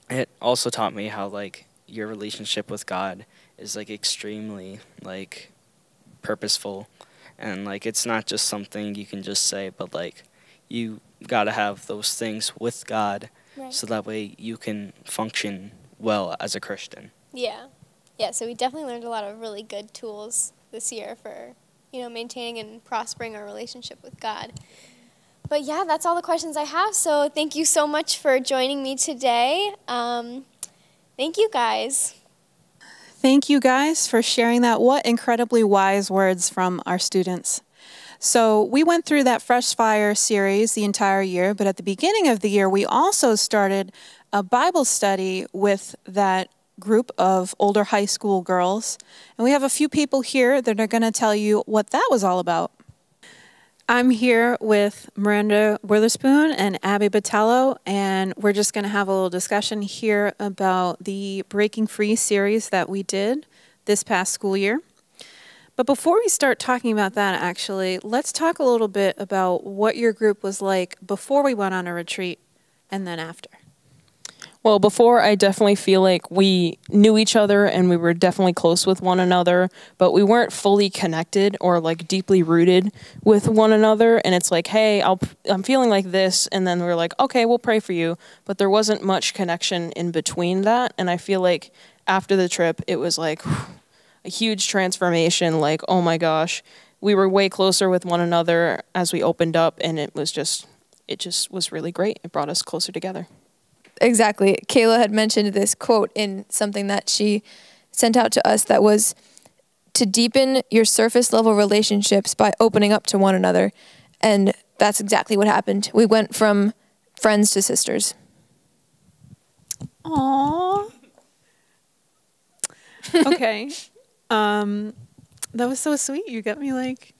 it also taught me how like your relationship with God is like extremely like purposeful, and like it's not just something you can just say, but like you got to have those things with God, Right. so that way you can function well as a Christian. Yeah. Yeah, so we definitely learned a lot of really good tools this year for, maintaining and prospering our relationship with God. But yeah, that's all the questions I have. So thank you so much for joining me today. Thank you, guys. Thank you guys for sharing that. What incredibly wise words from our students. So we went through that Fresh Fire series the entire year, but at the beginning of the year, we also started a Bible study with that group of older high school girls. And we have a few people here that are going to tell you what that was all about. I'm here with Miranda Witherspoon and Abby Botello, and we're just going to have a little discussion here about the Breaking Free series that we did this past school year. But before we start talking about that, actually, let's talk a little bit about what your group was like before we went on a retreat and then after. Well, before, I definitely feel like we knew each other and we were definitely close with one another, but we weren't fully connected or like deeply rooted with one another. And it's like, hey, I'm feeling like this. And then we're like, okay, we'll pray for you. But there wasn't much connection in between that. And I feel like after the trip, it was like a huge transformation. Like, oh my gosh, we were way closer with one another as we opened up. And it just was really great. It brought us closer together. Exactly. Kayla had mentioned this quote in something that she sent out to us that was to deepen your surface level relationships by opening up to one another. And that's exactly what happened. We went from friends to sisters. Aww. Okay. That was so sweet. You got me like,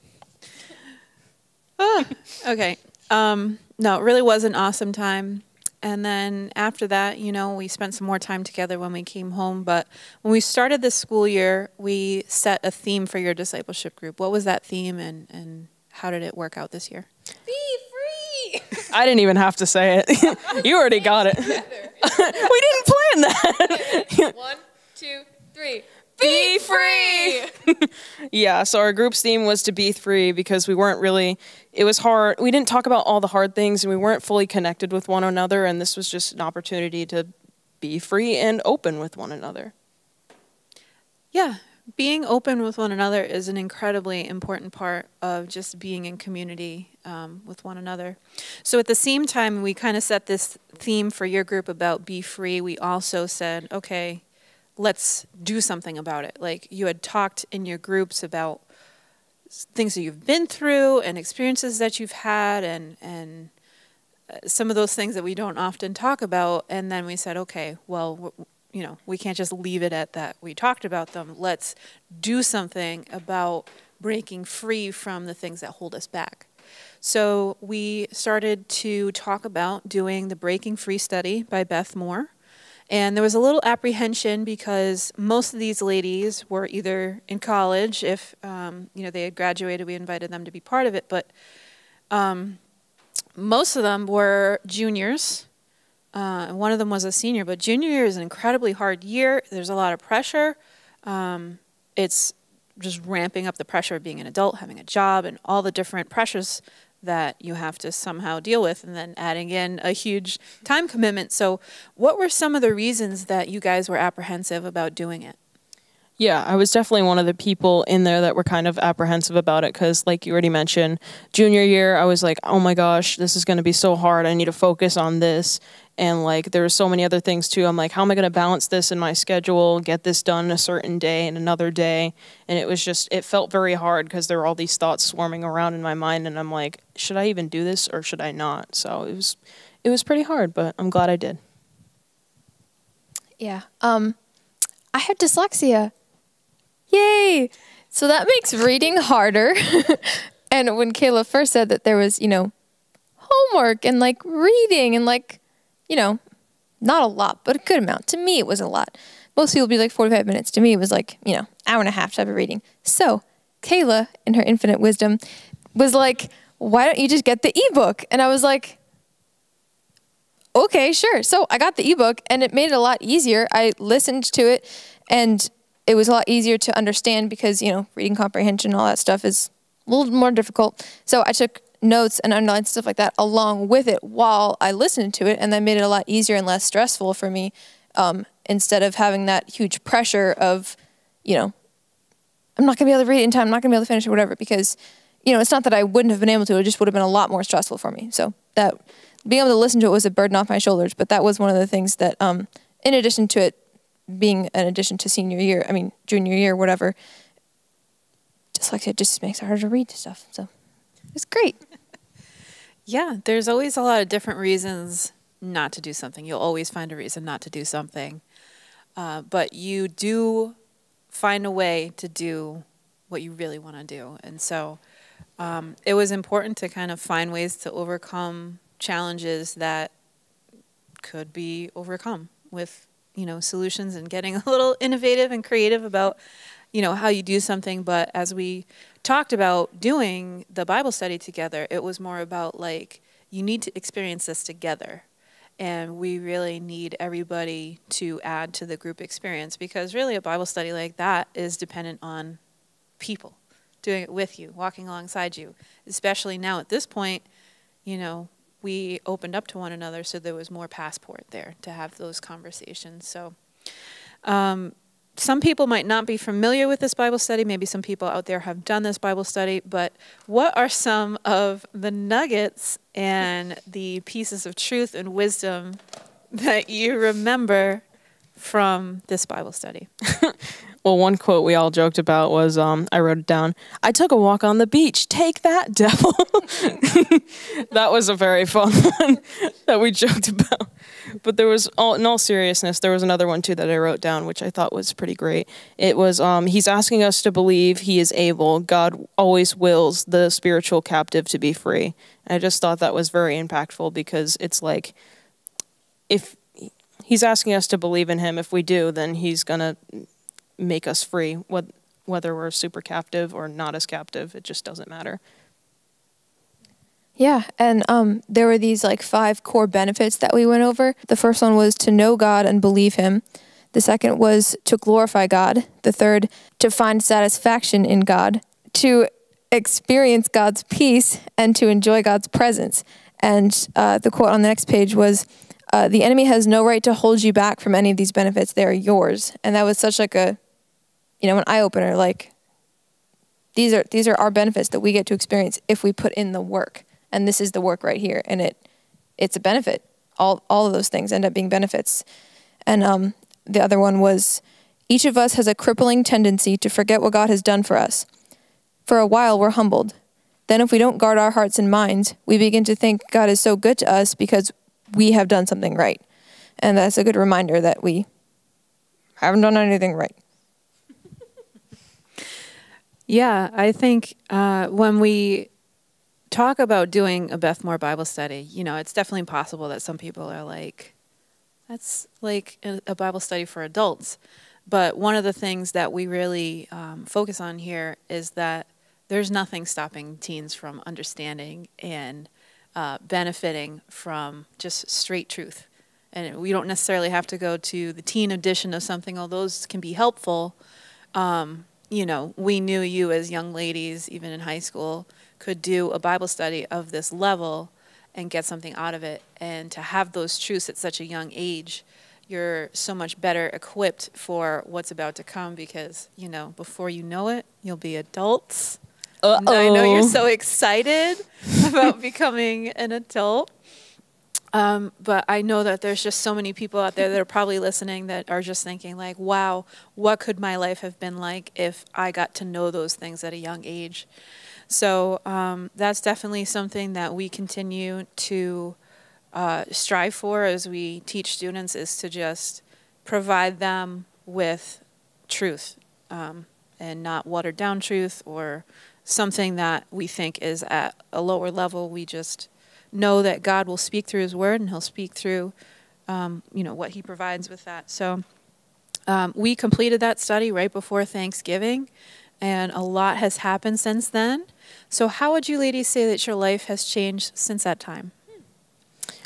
okay. No, it really was an awesome time. And then after that, we spent some more time together when we came home. But when we started this school year, we set a theme for your discipleship group. What was that theme, and how did it work out this year? Be free! I didn't even have to say it. You already got it. We didn't plan that. 1, 2, 3. Be free! Yeah, so our group's theme was to be free because we weren't really, it was hard. We didn't talk about all the hard things and we weren't fully connected with one another, and this was just an opportunity to be free and open with one another. Yeah, being open with one another is an incredibly important part of just being in community with one another. So at the same time, we kind of set this theme for your group about be free. We also said, okay, let's do something about it. Like, you had talked in your groups about things that you've been through and experiences that you've had, and some of those things that we don't often talk about. And then we said, okay, well, we can't just leave it at that. We talked about them. Let's do something about breaking free from the things that hold us back. So we started to talk about doing the Breaking Free study by Beth Moore. And there was a little apprehension because most of these ladies were either in college. If they had graduated, we invited them to be part of it. But most of them were juniors. And one of them was a senior. But junior year is an incredibly hard year. There's a lot of pressure. It's just ramping up the pressure of being an adult, having a job, and all the different pressures that you have to somehow deal with, and then adding in a huge time commitment. So what were some of the reasons that you guys were apprehensive about doing it? Yeah, I was definitely one of the people in there that were kind of apprehensive about it because, like you already mentioned, junior year, I was like, oh my gosh, this is going to be so hard. I need to focus on this. And, like, there were so many other things, too. I'm like, how am I going to balance this in my schedule, get this done a certain day and another day? And it was just, it felt very hard because there were all these thoughts swarming around in my mind. And I'm like, should I even do this or should I not? So it was pretty hard, but I'm glad I did. Yeah. I have dyslexia. Yay! So that makes reading harder. And when Kayla first said that there was, homework and like reading and like, not a lot, but a good amount. To me, it was a lot. Most people be like 45 minutes. To me, it was like, hour and a half type of reading. So Kayla, in her infinite wisdom, was like, why don't you just get the ebook? And I was like, okay, sure. So I got the ebook and it made it a lot easier. I listened to it and it was a lot easier to understand because, reading comprehension, all that stuff is a little more difficult. So I took notes and underlined stuff like that along with it while I listened to it, and that made it a lot easier and less stressful for me instead of having that huge pressure of, I'm not going to be able to read it in time, I'm not going to be able to finish it, whatever, because, it's not that I wouldn't have been able to, it just would have been a lot more stressful for me. So that being able to listen to it was a burden off my shoulders, but that was one of the things that, in addition to it being an addition to junior year, whatever, dyslexia just makes it harder to read stuff. So it's great. Yeah, there's always a lot of different reasons not to do something. You'll always find a reason not to do something. But you do find a way to do what you really want to do. And so it was important to kind of find ways to overcome challenges that could be overcome with, solutions and getting a little innovative and creative about, how you do something. But as we talked about doing the Bible study together, it was more about like, you need to experience this together. And we really need everybody to add to the group experience because really a Bible study like that is dependent on people doing it with you, walking alongside you, especially now at this point, we opened up to one another, so there was more passport there to have those conversations. So some people might not be familiar with this Bible study. Maybe some people out there have done this Bible study, but what are some of the nuggets and the pieces of truth and wisdom that you remember from this Bible study? Well, one quote we all joked about was, I wrote it down, "I took a walk on the beach. Take that, devil." That was a very fun one that we joked about. But there was, in all seriousness, there was another one too that I wrote down, which I thought was pretty great. It was, he's asking us to believe he is able. God always wills the spiritual captive to be free. And I just thought that was very impactful because it's like, if he's asking us to believe in him, if we do, then he's going to make us free, whether we're super captive or not as captive. It just doesn't matter. Yeah, and there were these 5 core benefits that we went over. The first one was to know God and believe him. The second was to glorify God. The third, to find satisfaction in God. To experience God's peace and to enjoy God's presence. And the quote on the next page was, "The enemy has no right to hold you back from any of these benefits. They are yours." And that was such an eye-opener. These are our benefits that we get to experience if we put in the work. And this is the work right here. And it's a benefit. All of those things end up being benefits. And the other one was, each of us has a crippling tendency to forget what God has done for us. For a while, we're humbled. Then if we don't guard our hearts and minds, we begin to think God is so good to us because we have done something right. And that's a good reminder that we haven't done anything right. Yeah, I think when we talk about doing a Beth Moore Bible study, it's definitely possible that some people are like, that's like a Bible study for adults. But one of the things that we really focus on here is that there's nothing stopping teens from understanding and benefiting from just straight truth. And we don't necessarily have to go to the teen edition of something, although those can be helpful. We knew you as young ladies, even in high school, could do a Bible study of this level and get something out of it. And to have those truths at such a young age you're so much better equipped for what's about to come because, you know, before you know it, you'll be adults. And I know you're so excited about becoming an adult. But I know that there's just so many people out there that are probably listening that are just thinking like, wow, what could my life have been like if I got to know those things at a young age? So that's definitely something that we continue to strive for as we teach students, is to just provide them with truth and not watered down truth or something that we think is at a lower level. We just know that God will speak through his word and he'll speak through, what he provides with that. So we completed that study right before Thanksgiving, and a lot has happened since then. So how would you ladies say that your life has changed since that time?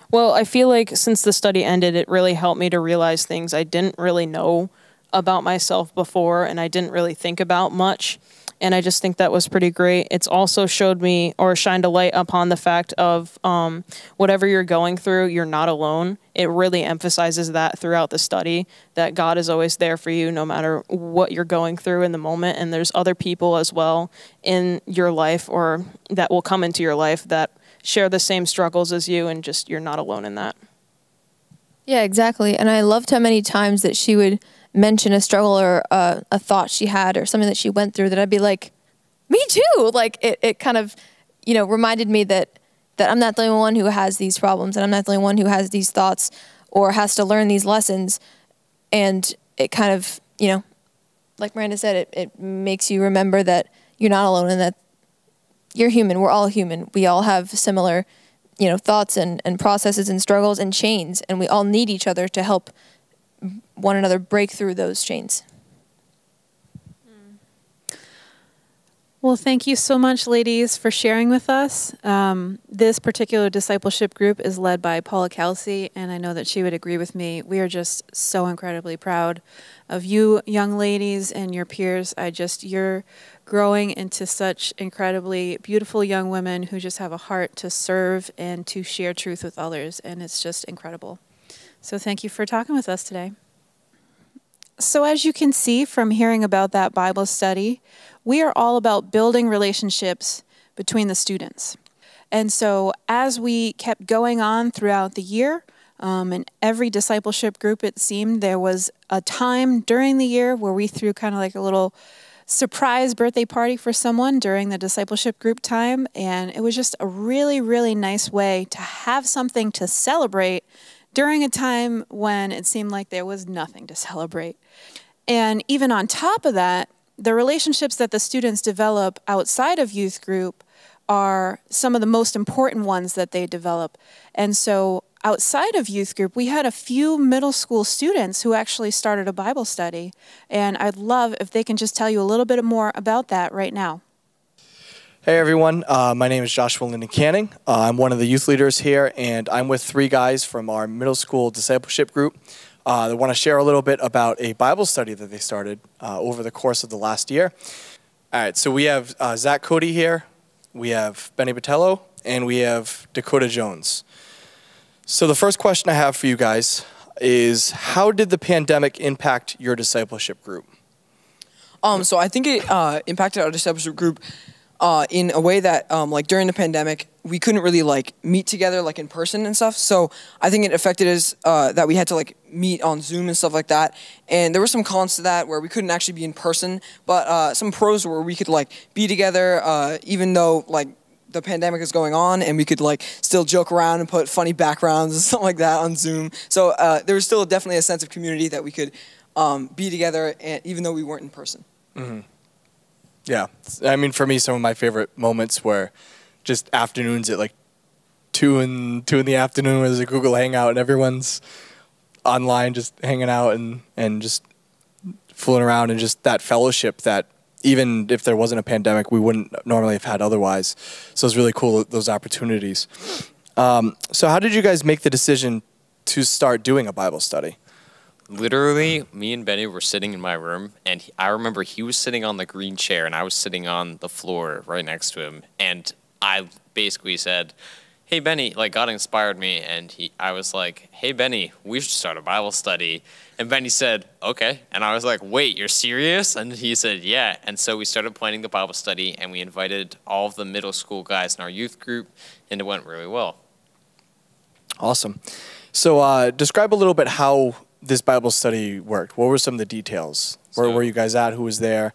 Well, I feel like since the study ended, it really helped me to realize things I didn't really know about myself before and I didn't really think about much. And I just think that was pretty great. It's also showed me or shined a light upon the fact of whatever you're going through, you're not alone. It really emphasizes that throughout the study, that God is always there for you no matter what you're going through in the moment. And there's other people as well in your life or that will come into your life that share the same struggles as you, and just you're not alone in that. Yeah, exactly. And I loved how many times that she would mention a struggle or a thought she had or something that she went through that I'd be like, me too. Like it kind of, reminded me that I'm not the only one who has these problems, and I'm not the only one who has these thoughts or has to learn these lessons. And it kind of, like Miranda said, it makes you remember that you're not alone and that you're human. We're all human. We all have similar, thoughts and processes and struggles and chains, and we all need each other to help one another break through those chains. Well, thank you so much, ladies, for sharing with us. This particular discipleship group is led by Paula Kelsey, and I know that she would agree with me. We are just so incredibly proud of you young ladies and your peers. You're growing into such incredibly beautiful young women who just have a heart to serve and to share truth with others, and it's just incredible. So thank you for talking with us today. So as you can see from hearing about that Bible study, we are all about building relationships between the students. And so as we kept going on throughout the year, in every discipleship group, it seemed there was a time during the year where we threw kind of like a little surprise birthday party for someone during the discipleship group time. And it was just a really, really nice way to have something to celebrate during a time when it seemed like there was nothing to celebrate. And even on top of that, the relationships that the students develop outside of youth group are some of the most important ones that they develop. And so outside of youth group, we had a few middle school students who actually started a Bible study. And I'd love if they can just tell you a little bit more about that right now. Hey everyone, my name is Joshua Linden Canning. I'm one of the youth leaders here, and I'm with three guys from our middle school discipleship group. They want to share a little bit about a Bible study that they started over the course of the last year. All right, so we have Zach Cody here, we have Benny Botello, and we have Dakota Jones. So the first question I have for you guys is, how did the pandemic impact your discipleship group? So I think it impacted our discipleship group in a way that, like during the pandemic, we couldn't really like meet together like in person and stuff. So I think it affected us that we had to like meet on Zoom and stuff like that. And there were some cons to that where we couldn't actually be in person, but some pros where we could like be together even though like the pandemic is going on, and we could like still joke around and put funny backgrounds and stuff like that on Zoom. So there was still definitely a sense of community that we could be together even though we weren't in person. Mm-hmm. Yeah, I mean, for me, some of my favorite moments were just afternoons at like 2 in the afternoon where there's a Google Hangout and everyone's online just hanging out and just fooling around, and just that fellowship that even if there wasn't a pandemic, we wouldn't normally have had otherwise. So it's really cool, those opportunities. So how did you guys make the decision to start doing a Bible study? Literally, me and Benny were sitting in my room, and I remember he was sitting on the green chair, and I was sitting on the floor right next to him. And I basically said, hey, Benny, like God inspired me. And I was like, hey, Benny, we should start a Bible study. And Benny said, okay. And I was like, wait, you're serious? And he said, yeah. And so we started planning the Bible study, and we invited all of the middle school guys in our youth group, and it went really well. Awesome. So describe a little bit how this Bible study worked. What were some of the details? Where were you guys at? Who was there?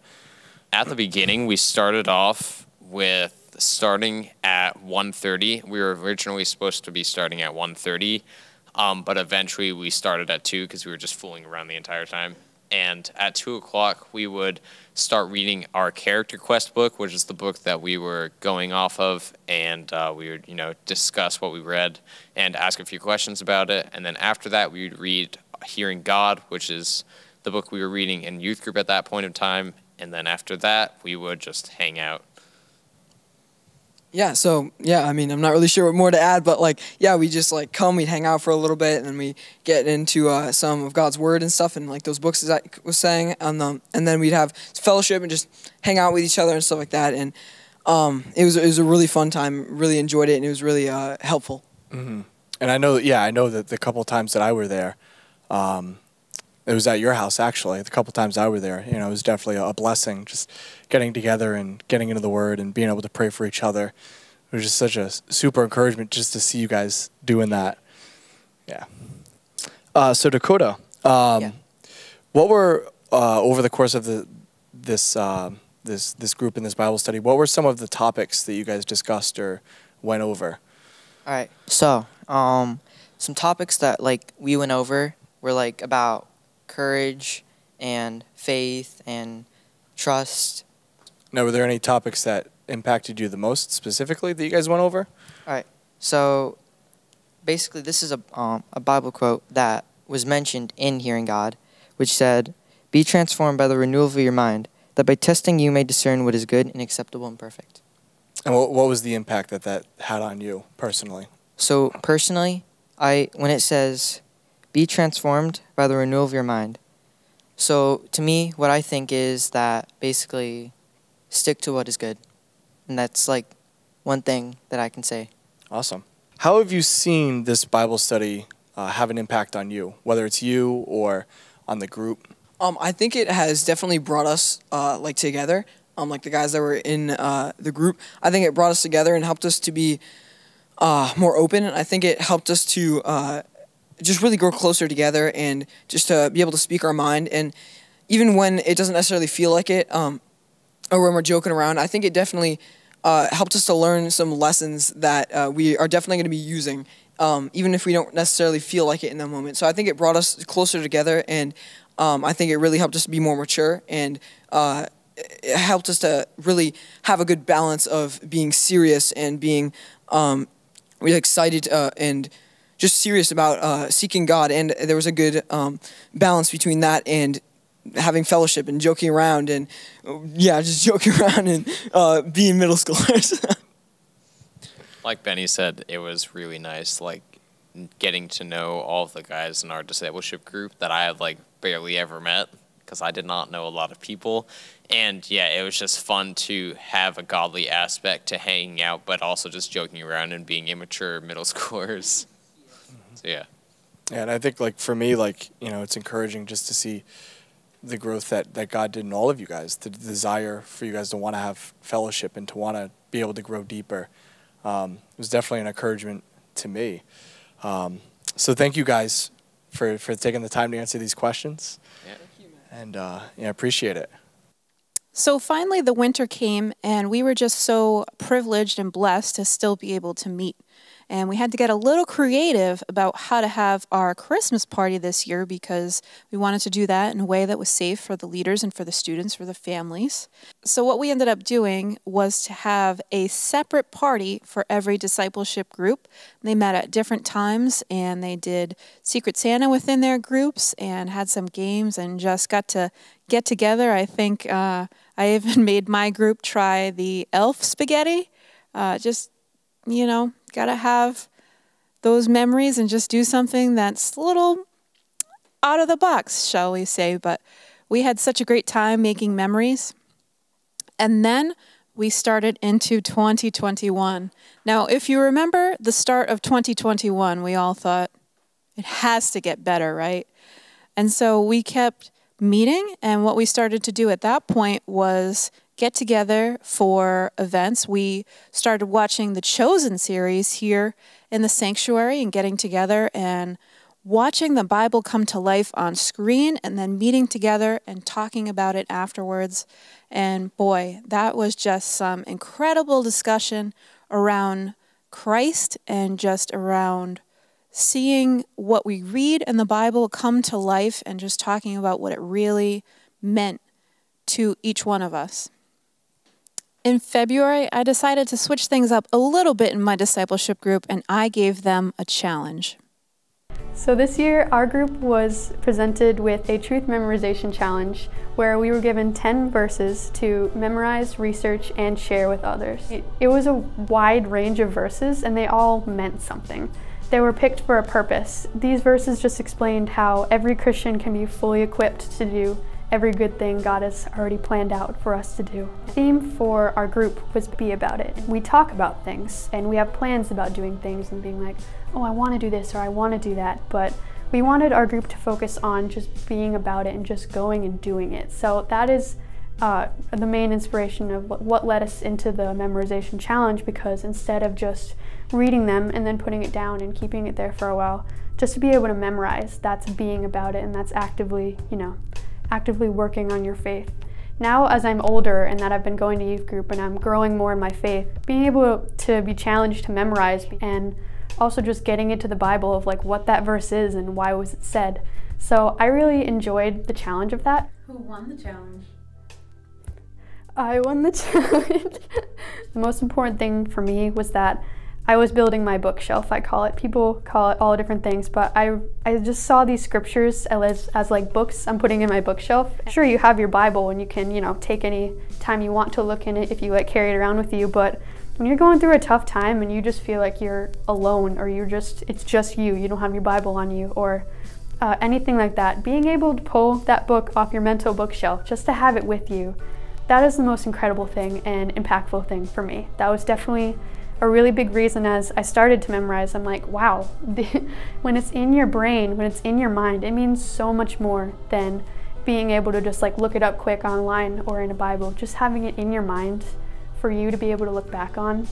At the beginning, we started off with starting at 1:30. We were originally supposed to be starting at 1:30, but eventually we started at 2 because we were just fooling around the entire time. And at 2 o'clock, we would start reading our character quest book, which is the book that we were going off of, and we would, discuss what we read and ask a few questions about it. And then after that, we would read Hearing God, which is the book we were reading in youth group at that point in time. And then after that, we would just hang out. Yeah, so, I'm not really sure what more to add, but, we just, come, we'd hang out for a little bit, and then we get into some of God's Word and stuff, and, those books, as I was saying, and then we'd have fellowship and just hang out with each other and stuff like that, and it was a really fun time, really enjoyed it, and it was really helpful. Mm-hmm. And I know that the couple times that I were there, it was at your house, actually. The couple times I were there, it was definitely a blessing, just getting together and getting into the Word and being able to pray for each other. It was just such a super encouragement just to see you guys doing that. Yeah. So Dakota, what were over the course of this group in this Bible study? What were some of the topics that you guys discussed or went over? All right. So some topics that we went over were about courage and faith and trust. Now, were there any topics that impacted you the most specifically that you guys went over? All right. So basically, this is a Bible quote that was mentioned in Hearing God, which said, "Be transformed by the renewal of your mind, that by testing you may discern what is good and acceptable and perfect." And what was the impact that had on you personally? So personally, when it says, "Be transformed by the renewal of your mind," so to me, what I think is that basically stick to what is good. And that's one thing that I can say. Awesome. How have you seen this Bible study have an impact on you, whether it's you or on the group? I think it has definitely brought us together. The guys that were in the group, I think it brought us together and helped us to be more open. And I think it helped us to just really grow closer together and just to be able to speak our mind. And even when it doesn't necessarily feel like it, or when we're joking around, I think it definitely helped us to learn some lessons that we are definitely going to be using, even if we don't necessarily feel like it in that moment. So I think it brought us closer together, and I think it really helped us to be more mature, and it helped us to really have a good balance of being serious and being really excited and just serious about seeking God. And there was a good balance between that and having fellowship and joking around and just joking around and being middle schoolers. Like Benny said, it was really nice, getting to know all of the guys in our discipleship group that I have barely ever met, because I did not know a lot of people. And it was just fun to have a godly aspect to hanging out, but also just joking around and being immature middle schoolers. So yeah. Yeah, and I think for me, it's encouraging just to see the growth that God did in all of you guys, the desire for you guys to want to have fellowship and to want to be able to grow deeper. It was definitely an encouragement to me. So thank you guys for taking the time to answer these questions. Yeah. And appreciate it. So finally the winter came, and we were just so privileged and blessed to still be able to meet. And we had to get a little creative about how to have our Christmas party this year, because we wanted to do that in a way that was safe for the leaders and for the students, for the families. So what we ended up doing was to have a separate party for every discipleship group. They met at different times, and they did Secret Santa within their groups and had some games and just got to get together. I think I even made my group try the elf spaghetti. Gotta have those memories and just do something that's a little out of the box, shall we say. But we had such a great time making memories. And then we started into 2021. Now, if you remember the start of 2021, we all thought it has to get better, right? And so we kept meeting, and what we started to do at that point was get together for events. We started watching the Chosen series here in the sanctuary and getting together and watching the Bible come to life on screen and then meeting together and talking about it afterwards. And boy, that was just some incredible discussion around Christ and just around seeing what we read in the Bible come to life and just talking about what it really meant to each one of us. In February, I decided to switch things up a little bit in my discipleship group, and I gave them a challenge. So this year, our group was presented with a truth memorization challenge where we were given 10 verses to memorize, research, and share with others. It was a wide range of verses, and they all meant something. They were picked for a purpose. These verses just explained how every Christian can be fully equipped to do every good thing God has already planned out for us to do. The theme for our group was Be About It. We talk about things and we have plans about doing things and being like, oh, I want to do this or I want to do that, but we wanted our group to focus on just being about it and just going and doing it. So that is the main inspiration of what led us into the memorization challenge, because instead of just reading them and then putting it down and keeping it there for a while, just to be able to memorize, that's being about it, and that's actively, actively working on your faith. Now, as I'm older and that I've been going to youth group and I'm growing more in my faith, being able to be challenged to memorize and also just getting into the Bible of like what that verse is and why was it said. So I really enjoyed the challenge of that. Who won the challenge? I won the challenge. The most important thing for me was that I was building my bookshelf, I call it. People call it all different things, but I just saw these scriptures as like books I'm putting in my bookshelf. Sure, you have your Bible and you can, take any time you want to look in it if you carry it around with you, but when you're going through a tough time and you just feel like you're alone or it's just you don't have your Bible on you or anything like that, being able to pull that book off your mental bookshelf, just to have it with you, that is the most incredible thing and impactful thing for me. That was definitely a really big reason as I started to memorize. I'm like, wow, when it's in your brain, when it's in your mind, it means so much more than being able to just look it up quick online or in a Bible. Just having it in your mind for you to be able to look back on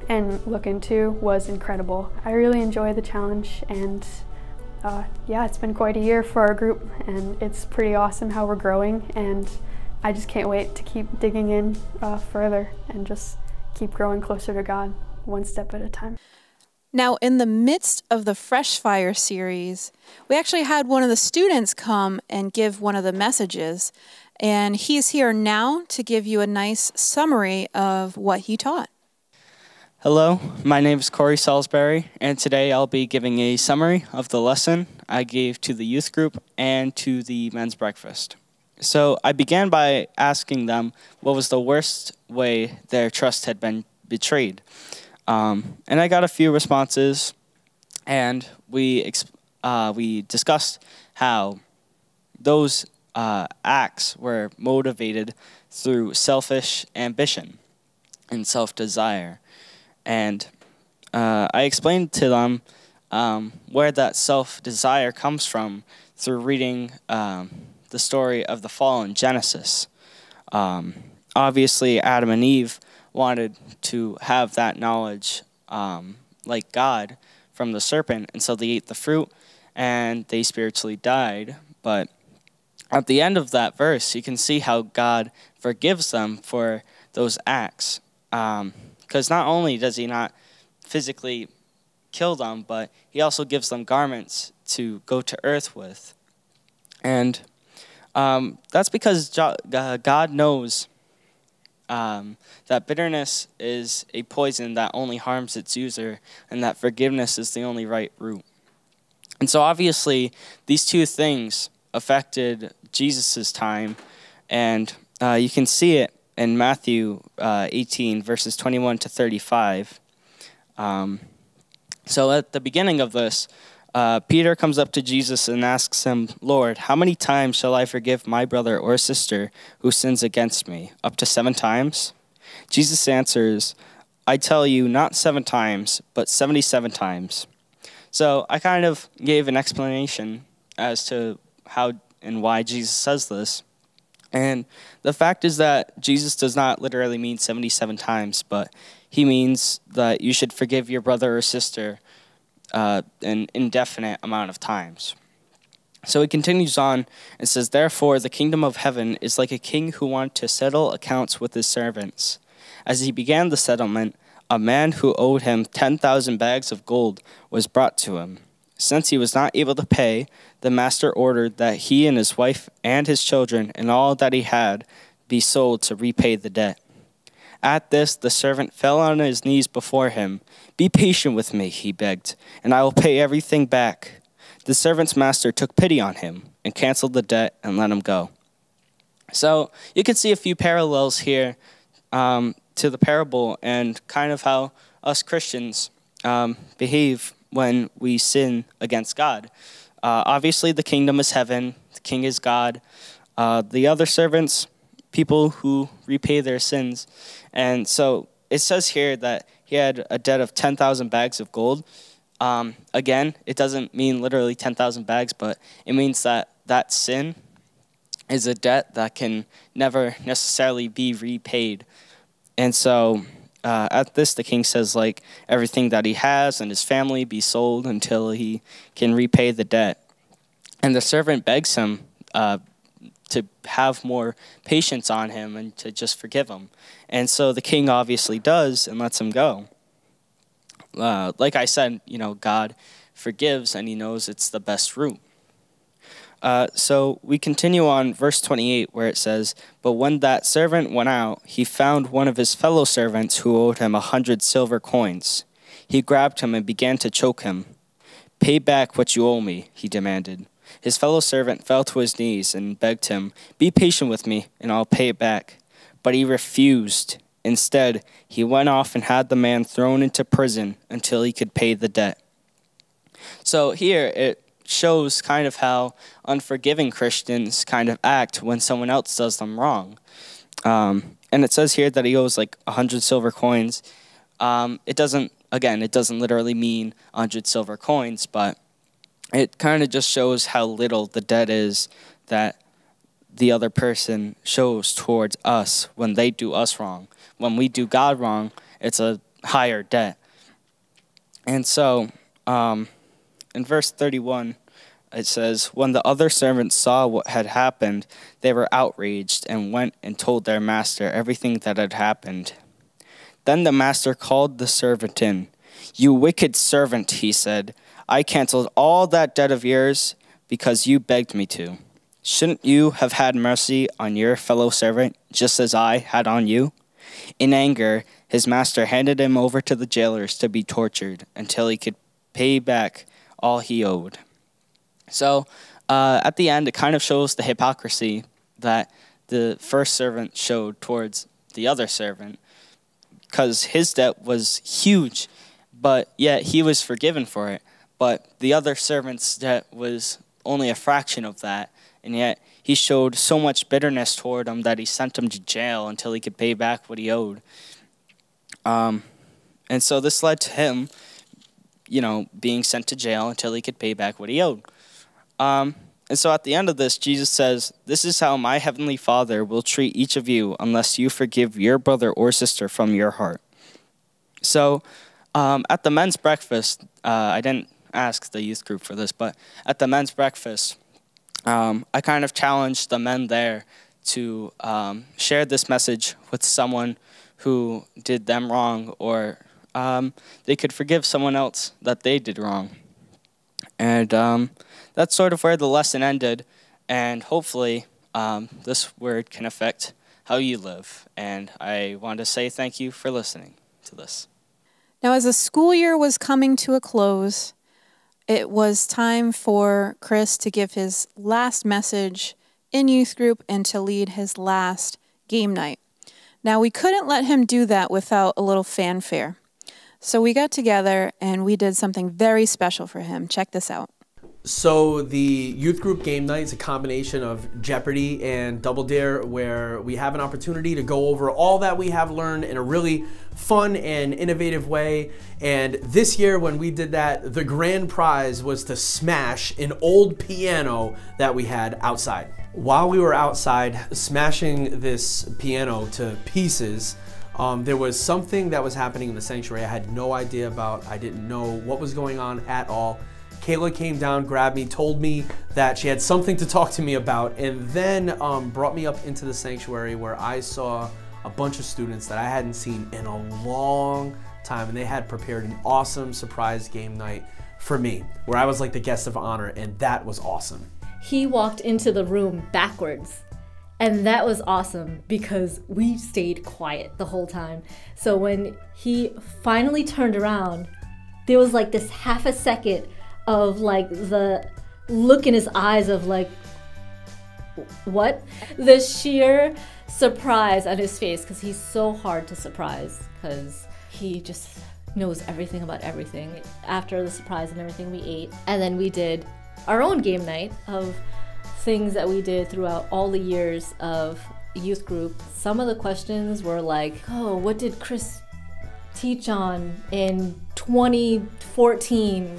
and look into was incredible. I really enjoy the challenge, and yeah, it's been quite a year for our group, and it's pretty awesome how we're growing, and I just can't wait to keep digging in further and just keep growing closer to God, one step at a time. Now, in the midst of the Fresh Fire series, we actually had one of the students come and give one of the messages, and he's here now to give you a nice summary of what he taught. Hello, my name is Corey Salisbury, and today I'll be giving a summary of the lesson I gave to the youth group and to the men's breakfast. So I began by asking them what was the worst way their trust had been betrayed. And I got a few responses, and we discussed how those acts were motivated through selfish ambition and self-desire. And I explained to them where that self-desire comes from through reading the story of the fall in Genesis. Obviously, Adam and Eve wanted to have that knowledge like God from the serpent, and so they ate the fruit and they spiritually died. But at the end of that verse, you can see how God forgives them for those acts. Because not only does he not physically kill them, but he also gives them garments to go to earth with. And that's because God knows that bitterness is a poison that only harms its user, and that forgiveness is the only right route. And so obviously, these two things affected Jesus' time, and you can see it in Matthew 18, verses 21 to 35. So at the beginning of this, Peter comes up to Jesus and asks him, "Lord, how many times shall I forgive my brother or sister who sins against me? Up to 7 times?" Jesus answers, I tell you, not 7 times, but 77 times. So I kind of gave an explanation as to how and why Jesus says this. And the fact is that Jesus does not literally mean 77 times, but he means that you should forgive your brother or sister an indefinite amount of times. So he continues on and says, therefore, the kingdom of heaven is like a king who wanted to settle accounts with his servants. As he began the settlement, a man who owed him 10,000 bags of gold was brought to him. Since he was not able to pay, the master ordered that he and his wife and his children and all that he had be sold to repay the debt. At this, the servant fell on his knees before him. Be patient with me, he begged, and I will pay everything back. The servant's master took pity on him and canceled the debt and let him go. So you can see a few parallels here to the parable and kind of how us Christians behave when we sin against God. Obviously, the kingdom is heaven. The king is God. The other servants, people who repay their sins. And so it says here that he had a debt of 10,000 bags of gold. Again, it doesn't mean literally 10,000 bags, but it means that that sin is a debt that can never necessarily be repaid. And so at this, the king says, like, everything that he has and his family be sold until he can repay the debt. And the servant begs him to have more patience on him and to just forgive him. And so the king obviously does and lets him go. Like I said, God forgives and he knows it's the best route. So we continue on verse 28 where it says, but when that servant went out, he found one of his fellow servants who owed him 100 silver coins. He grabbed him and began to choke him. Pay back what you owe me, he demanded. His fellow servant fell to his knees and begged him, be patient with me and I'll pay it back. But he refused. Instead, he went off and had the man thrown into prison until he could pay the debt. So here it shows kind of how unforgiving Christians kind of act when someone else does them wrong. And it says here that he owes like 100 silver coins. It doesn't literally mean 100 silver coins, but it kind of just shows how little the debt is that the other person shows towards us when they do us wrong. When we do God wrong, it's a higher debt. And so in verse 31, it says, when the other servants saw what had happened, they were outraged and went and told their master everything that had happened. Then the master called the servant in. You wicked servant, he said, I canceled all that debt of yours because you begged me to. Shouldn't you have had mercy on your fellow servant just as I had on you? In anger, his master handed him over to the jailers to be tortured until he could pay back all he owed. So at the end, it kind of shows the hypocrisy that the first servant showed towards the other servant, because his debt was huge, but yet he was forgiven for it. But the other servant's debt was only a fraction of that, and yet he showed so much bitterness toward him that he sent him to jail until he could pay back what he owed. And so this led to him, being sent to jail until he could pay back what he owed. And so at the end of this, Jesus says, this is how my heavenly Father will treat each of you unless you forgive your brother or sister from your heart. So at the men's breakfast, I didn't ask the youth group for this, but at the men's breakfast, I kind of challenged the men there to share this message with someone who did them wrong, or they could forgive someone else that they did wrong. And that's sort of where the lesson ended, and hopefully this word can affect how you live. And I want to say thank you for listening to this. Now, as the school year was coming to a close, it was time for Chris to give his last message in youth group and to lead his last game night. Now, we couldn't let him do that without a little fanfare. So we got together and we did something very special for him. Check this out. So the youth group game night is a combination of Jeopardy and Double Dare, where we have an opportunity to go over all that we have learned in a really fun and innovative way. And this year when we did that, the grand prize was to smash an old piano that we had outside. While we were outside smashing this piano to pieces, there was something that was happening in the sanctuary I had no idea about. I didn't know what was going on at all. Kayla came down, grabbed me, told me that she had something to talk to me about, and then brought me up into the sanctuary where I saw a bunch of students that I hadn't seen in a long time, and they had prepared an awesome surprise game night for me, where I was like the guest of honor, and that was awesome. He walked into the room backwards, and that was awesome because we stayed quiet the whole time. So when he finally turned around, there was like this half a second of like the look in his eyes of like, what? The sheer surprise on his face, because he's so hard to surprise, because he just knows everything about everything. After the surprise and everything, we ate, and then we did our own game night of things that we did throughout all the years of youth group. Some of the questions were like, oh, what did Chris teach on in 2014?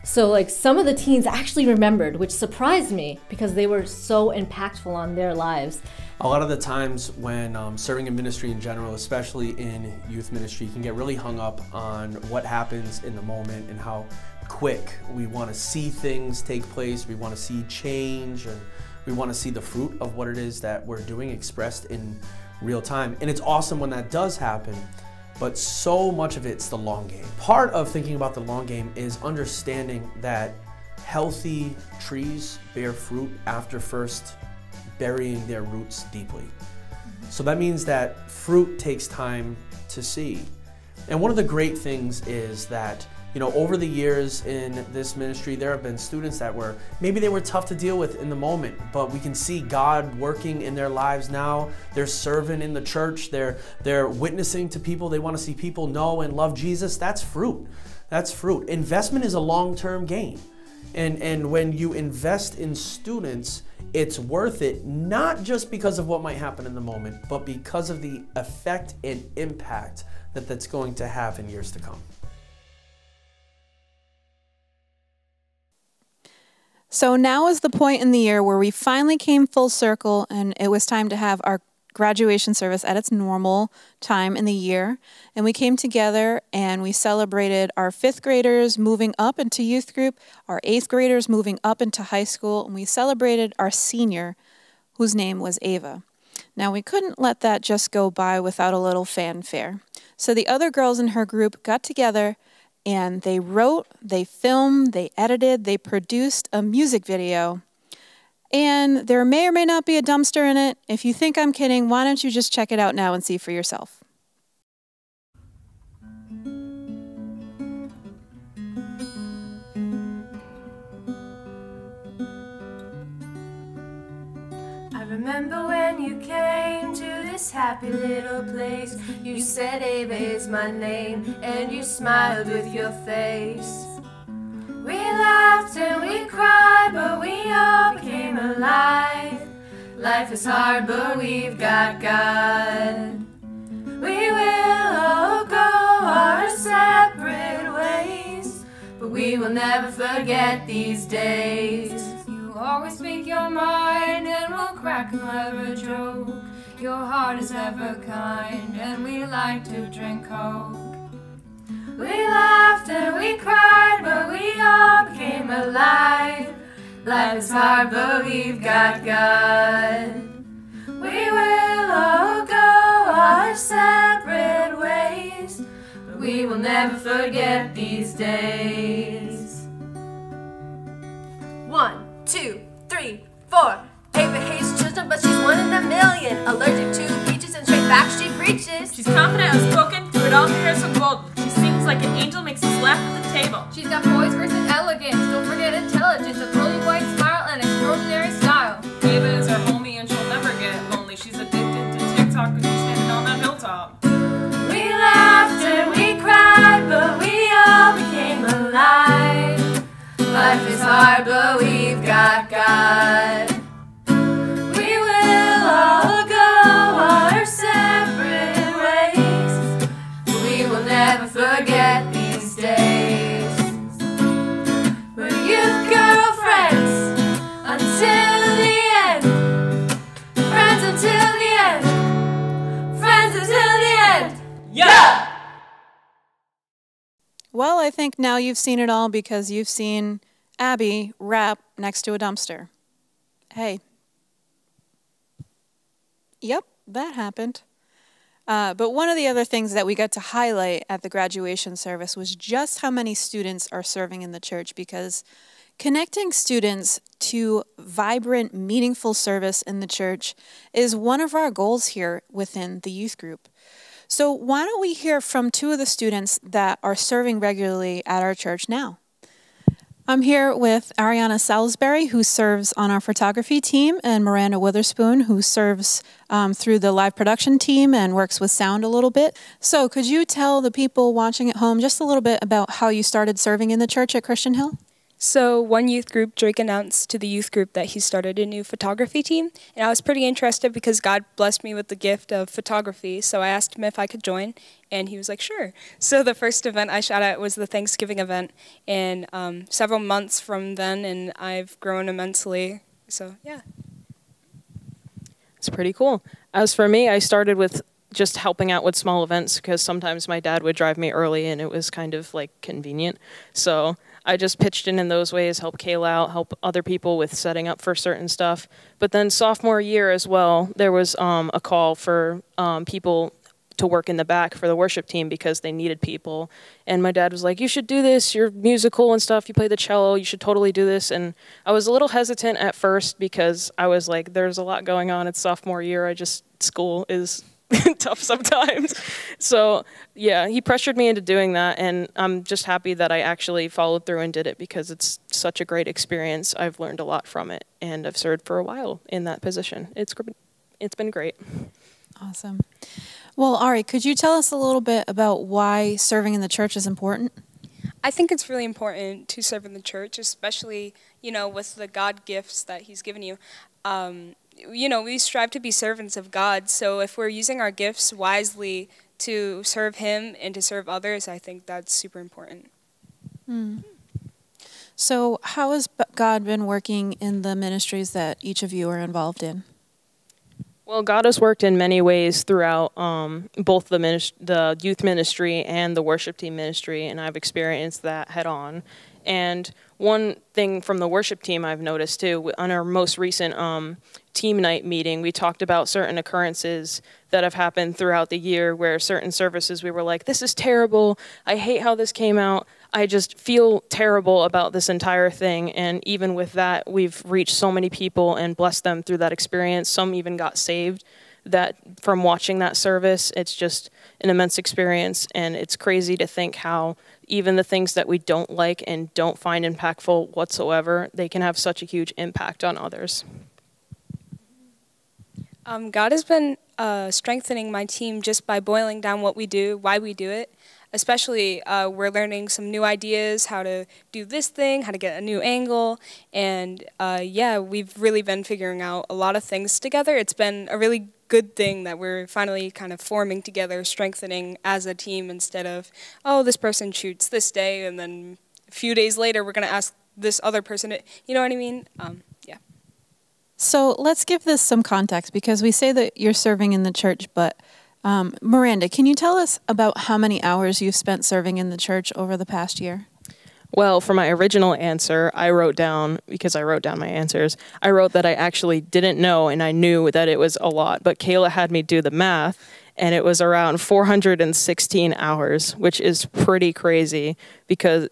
So like some of the teens actually remembered, which surprised me because they were so impactful on their lives. A lot of the times when serving in ministry in general, especially in youth ministry, you can get really hung up on what happens in the moment and how quick we want to see things take place, we want to see change, and we want to see the fruit of what it is that we're doing expressed in real time. And it's awesome when that does happen, but so much of it's the long game. Part of thinking about the long game is understanding that healthy trees bear fruit after first burying their roots deeply. So that means that fruit takes time to see. And one of the great things is that, you know, over the years in this ministry, there have been students that maybe they were tough to deal with in the moment, but we can see God working in their lives now. They're serving in the church. They're witnessing to people. They want to see people know and love Jesus. That's fruit. That's fruit. Investment is a long-term gain. And when you invest in students, it's worth it, not just because of what might happen in the moment, but because of the effect and impact that that's going to have in years to come. So now is the point in the year where we finally came full circle, and it was time to have our graduation service at its normal time in the year. And we came together and we celebrated our 5th graders moving up into youth group, our 8th graders moving up into high school, and we celebrated our senior, whose name was Ava. Now we couldn't let that just go by without a little fanfare. So the other girls in her group got together and they wrote, they filmed, they edited, they produced a music video. And there may or may not be a dumpster in it. If you think I'm kidding, why don't you just check it out now and see for yourself. I remember when you came to this happy little place. You said Ava is my name, and you smiled with your face. We laughed and we cried, but we all became alive. Life is hard, but we've got God. We will all go our separate ways, but we will never forget these days. You always speak your mind and we'll crack another joke. Your heart is ever kind and we like to drink Coke. We laughed and we cried, but we all became alive. Life is hard, but we've got God. We will all go our separate ways, but we will never forget these days. 1, 2, 3, 4. Ava hates children, but she's one in a million. Allergic to peaches and straight facts she preaches. She's confident, outspoken, through it all her hair so gold. She sings like an angel, makes us laugh at the table. She's got poise, grace, and elegance. Don't forget intelligence, a pearly white smile, and extraordinary style. Ava is our homie and she'll never get lonely. She's addicted to TikTok because she's standing on that hilltop. We laughed and we cried, but we all became alive. Life is Well, I think now you've seen it all because you've seen Abby rap next to a dumpster. Hey. Yep, that happened. But one of the other things that we got to highlight at the graduation service was just how many students are serving in the church, because connecting students to vibrant, meaningful service in the church is one of our goals here within the youth group. So why don't we hear from two of the students that are serving regularly at our church now? I'm here with Ariana Salisbury, who serves on our photography team, and Miranda Witherspoon, who serves through the live production team and works with sound a little bit. So could you tell the people watching at home just a little bit about how you started serving in the church at Christian Hill? So one youth group, Drake announced to the youth group that he started a new photography team, and I was pretty interested because God blessed me with the gift of photography, so I asked him if I could join, and he was like, sure. So the first event I shot at was the Thanksgiving event, and several months from then, and I've grown immensely, so yeah. It's pretty cool. As for me, I started with just helping out with small events because sometimes my dad would drive me early and it was kind of like convenient. So I just pitched in those ways, help Kayla out, help other people with setting up for certain stuff. But then sophomore year as well, there was a call for people to work in the back for the worship team because they needed people. And my dad was like, you should do this, you're musical and stuff, you play the cello, you should totally do this. And I was a little hesitant at first because I was like, there's a lot going on. It's sophomore year, school is tough sometimes. So yeah, he pressured me into doing that, and I'm just happy that I actually followed through and did it because it's such a great experience. I've learned a lot from it, and I've served for a while in that position. It's been great. Awesome. Well, Ari, could you tell us a little bit about why serving in the church is important? I think it's really important to serve in the church, especially, with the God gifts that he's given you. We strive to be servants of God, so if we're using our gifts wisely to serve him and to serve others, I think that's super important. So how has God been working in the ministries that each of you are involved in? Well, God has worked in many ways throughout both the youth ministry and the worship team ministry, and I've experienced that head on. And one thing from the worship team I've noticed too, on our most recent team night meeting, we talked about certain occurrences that have happened throughout the year where certain services we were like, this is terrible, I hate how this came out, I just feel terrible about this entire thing. And even with that, we've reached so many people and blessed them through that experience. Some even got saved that from watching that service. It's just an immense experience, and it's crazy to think how even the things that we don't like and don't find impactful whatsoever, they can have such a huge impact on others. God has been strengthening my team just by boiling down what we do, why we do it. Especially, we're learning some new ideas, how to do this thing, how to get a new angle, and we've really been figuring out a lot of things together. It's been a really good thing that we're finally kind of forming together, strengthening as a team instead of, oh, this person shoots this day, and then a few days later we're going to ask this other person, you know what I mean? Yeah. So let's give this some context, because we say that you're serving in the church, but Miranda, can you tell us about how many hours you've spent serving in the church over the past year? Well, for my original answer, I wrote down, because I wrote down my answers, I wrote that I actually didn't know, and I knew that it was a lot, but Kayla had me do the math, and it was around 416 hours, which is pretty crazy,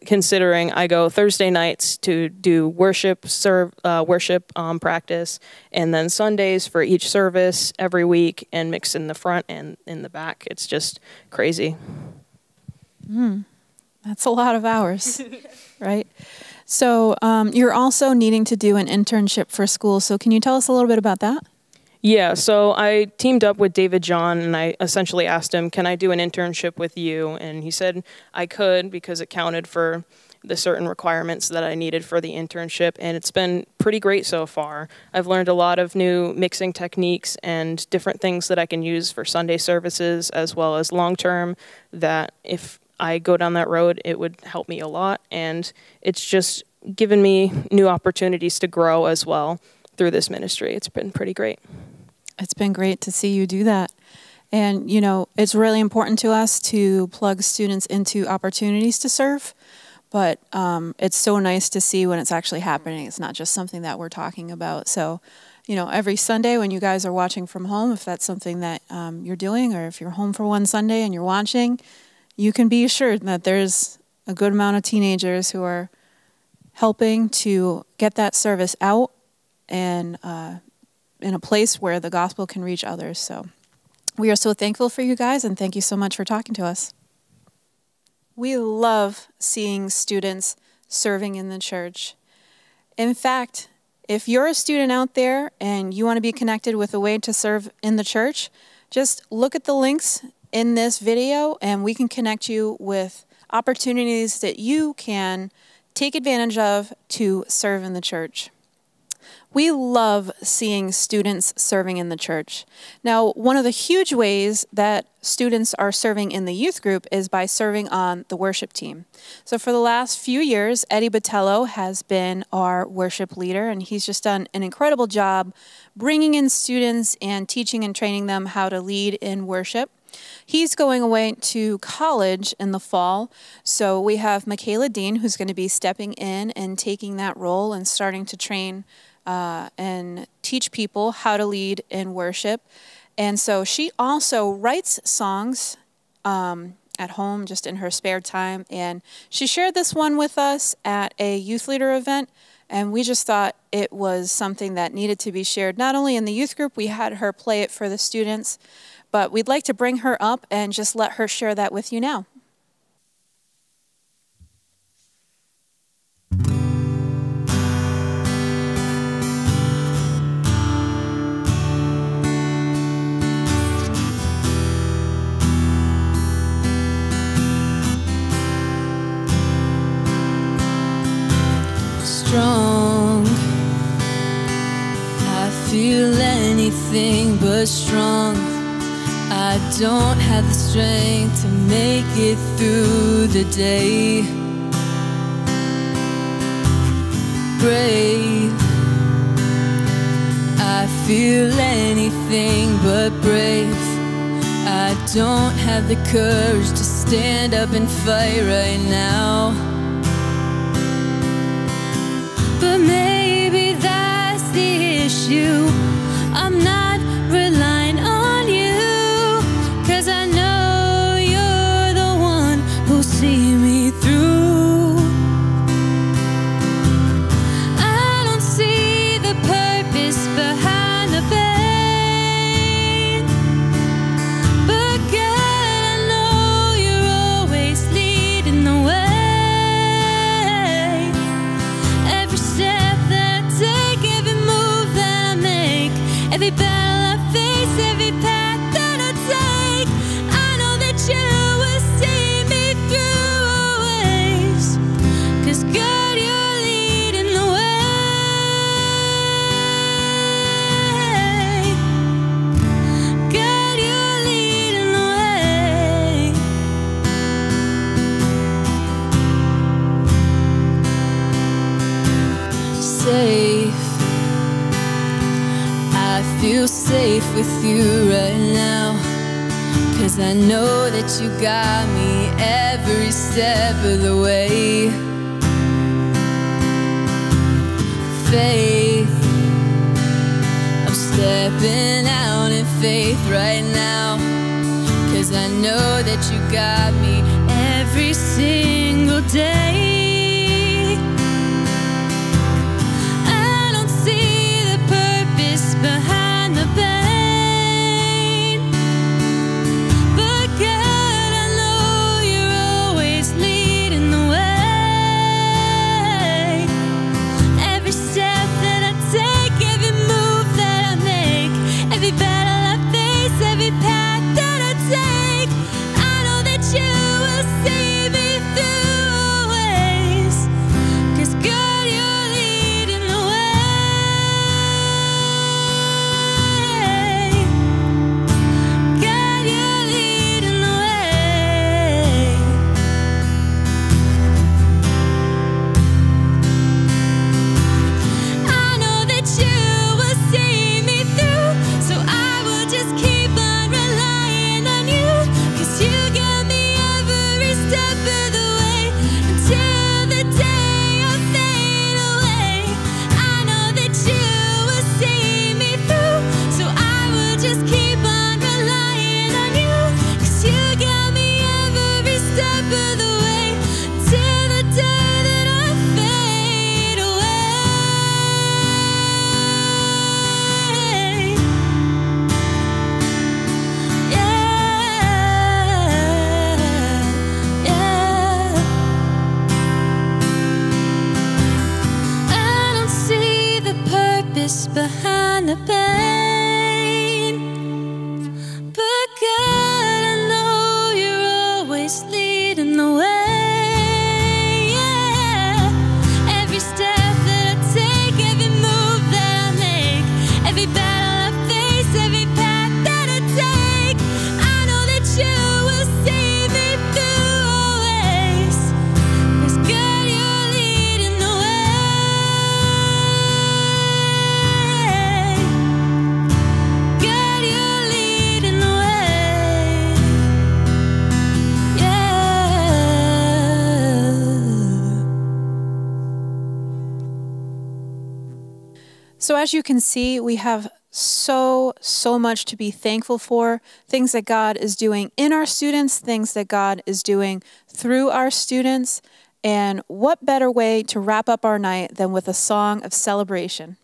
considering I go Thursday nights to do worship practice, and then Sundays for each service every week, and mix in the front and in the back. It's just crazy. That's a lot of hours, right? So you're also needing to do an internship for school. So can you tell us a little bit about that? Yeah, so I teamed up with David John, and I essentially asked him, can I do an internship with you? And he said I could, because it counted for the certain requirements that I needed for the internship, and it's been pretty great so far. I've learned a lot of new mixing techniques and different things that I can use for Sunday services as well as long-term, that if I go down that road, it would help me a lot, and it's just given me new opportunities to grow as well through this ministry. It's been pretty great. It's been great to see you do that. And, you know, it's really important to us to plug students into opportunities to serve. But it's so nice to see when it's actually happening. It's not just something that we're talking about. So, you know, every Sunday when you guys are watching from home, if that's something that you're doing, or if you're home for one Sunday and you're watching, you can be assured that there's a good amount of teenagers who are helping to get that service out and in a place where the gospel can reach others. So we are so thankful for you guys, and thank you so much for talking to us. We love seeing students serving in the church. In fact, if you're a student out there and you want to be connected with a way to serve in the church, just look at the links in this video and we can connect you with opportunities that you can take advantage of to serve in the church. We love seeing students serving in the church. Now, one of the huge ways that students are serving in the youth group is by serving on the worship team. So for the last few years, Eddie Botello has been our worship leader, and he's just done an incredible job bringing in students and teaching and training them how to lead in worship. He's going away to college in the fall, so we have Michaela Dean, who's going to be stepping in and taking that role and starting to train and teach people how to lead in worship. And so she also writes songs at home, just in her spare time. And she shared this one with us at a youth leader event, and we just thought it was something that needed to be shared. Not only in the youth group, we had her play it for the students, but we'd like to bring her up and just let her share that with you now. Strong, I feel anything but strong. I don't have the strength to make it through the day. Brave, I feel anything but brave. I don't have the courage to stand up and fight right now. But maybe that's the issue. I'm not relying on you, 'cause I know you're the one who'll see me through. I don't see the purpose behind the pain, but God, I know you're always leading the way. Every battle I face, every path that I take, I know that you will see me through always. 'Cause God, you're leading the way. God, you're leading the way. Safe, I feel safe with you right now, 'cause I know that you got me every step of the way. Faith, I'm stepping out in faith right now, 'cause I know that you got me every single day. Behind the pain, but God, I know you're always leading the way. Every step that I take, every move that I make, every battle I face, every path that I take, I know that you will see me through always. So as you can see, we have so much to be thankful for, things that God is doing in our students, things that God is doing through our students, and what better way to wrap up our night than with a song of celebration.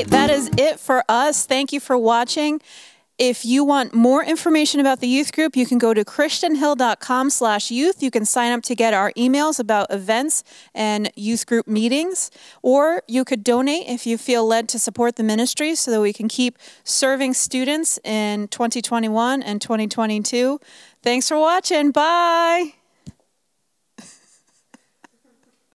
That is it for us. Thank you for watching. If you want more information about the youth group, you can go to christianhill.com/youth. You can sign up to get our emails about events and youth group meetings, or you could donate if you feel led to support the ministry so that we can keep serving students in 2021 and 2022. Thanks for watching. Bye.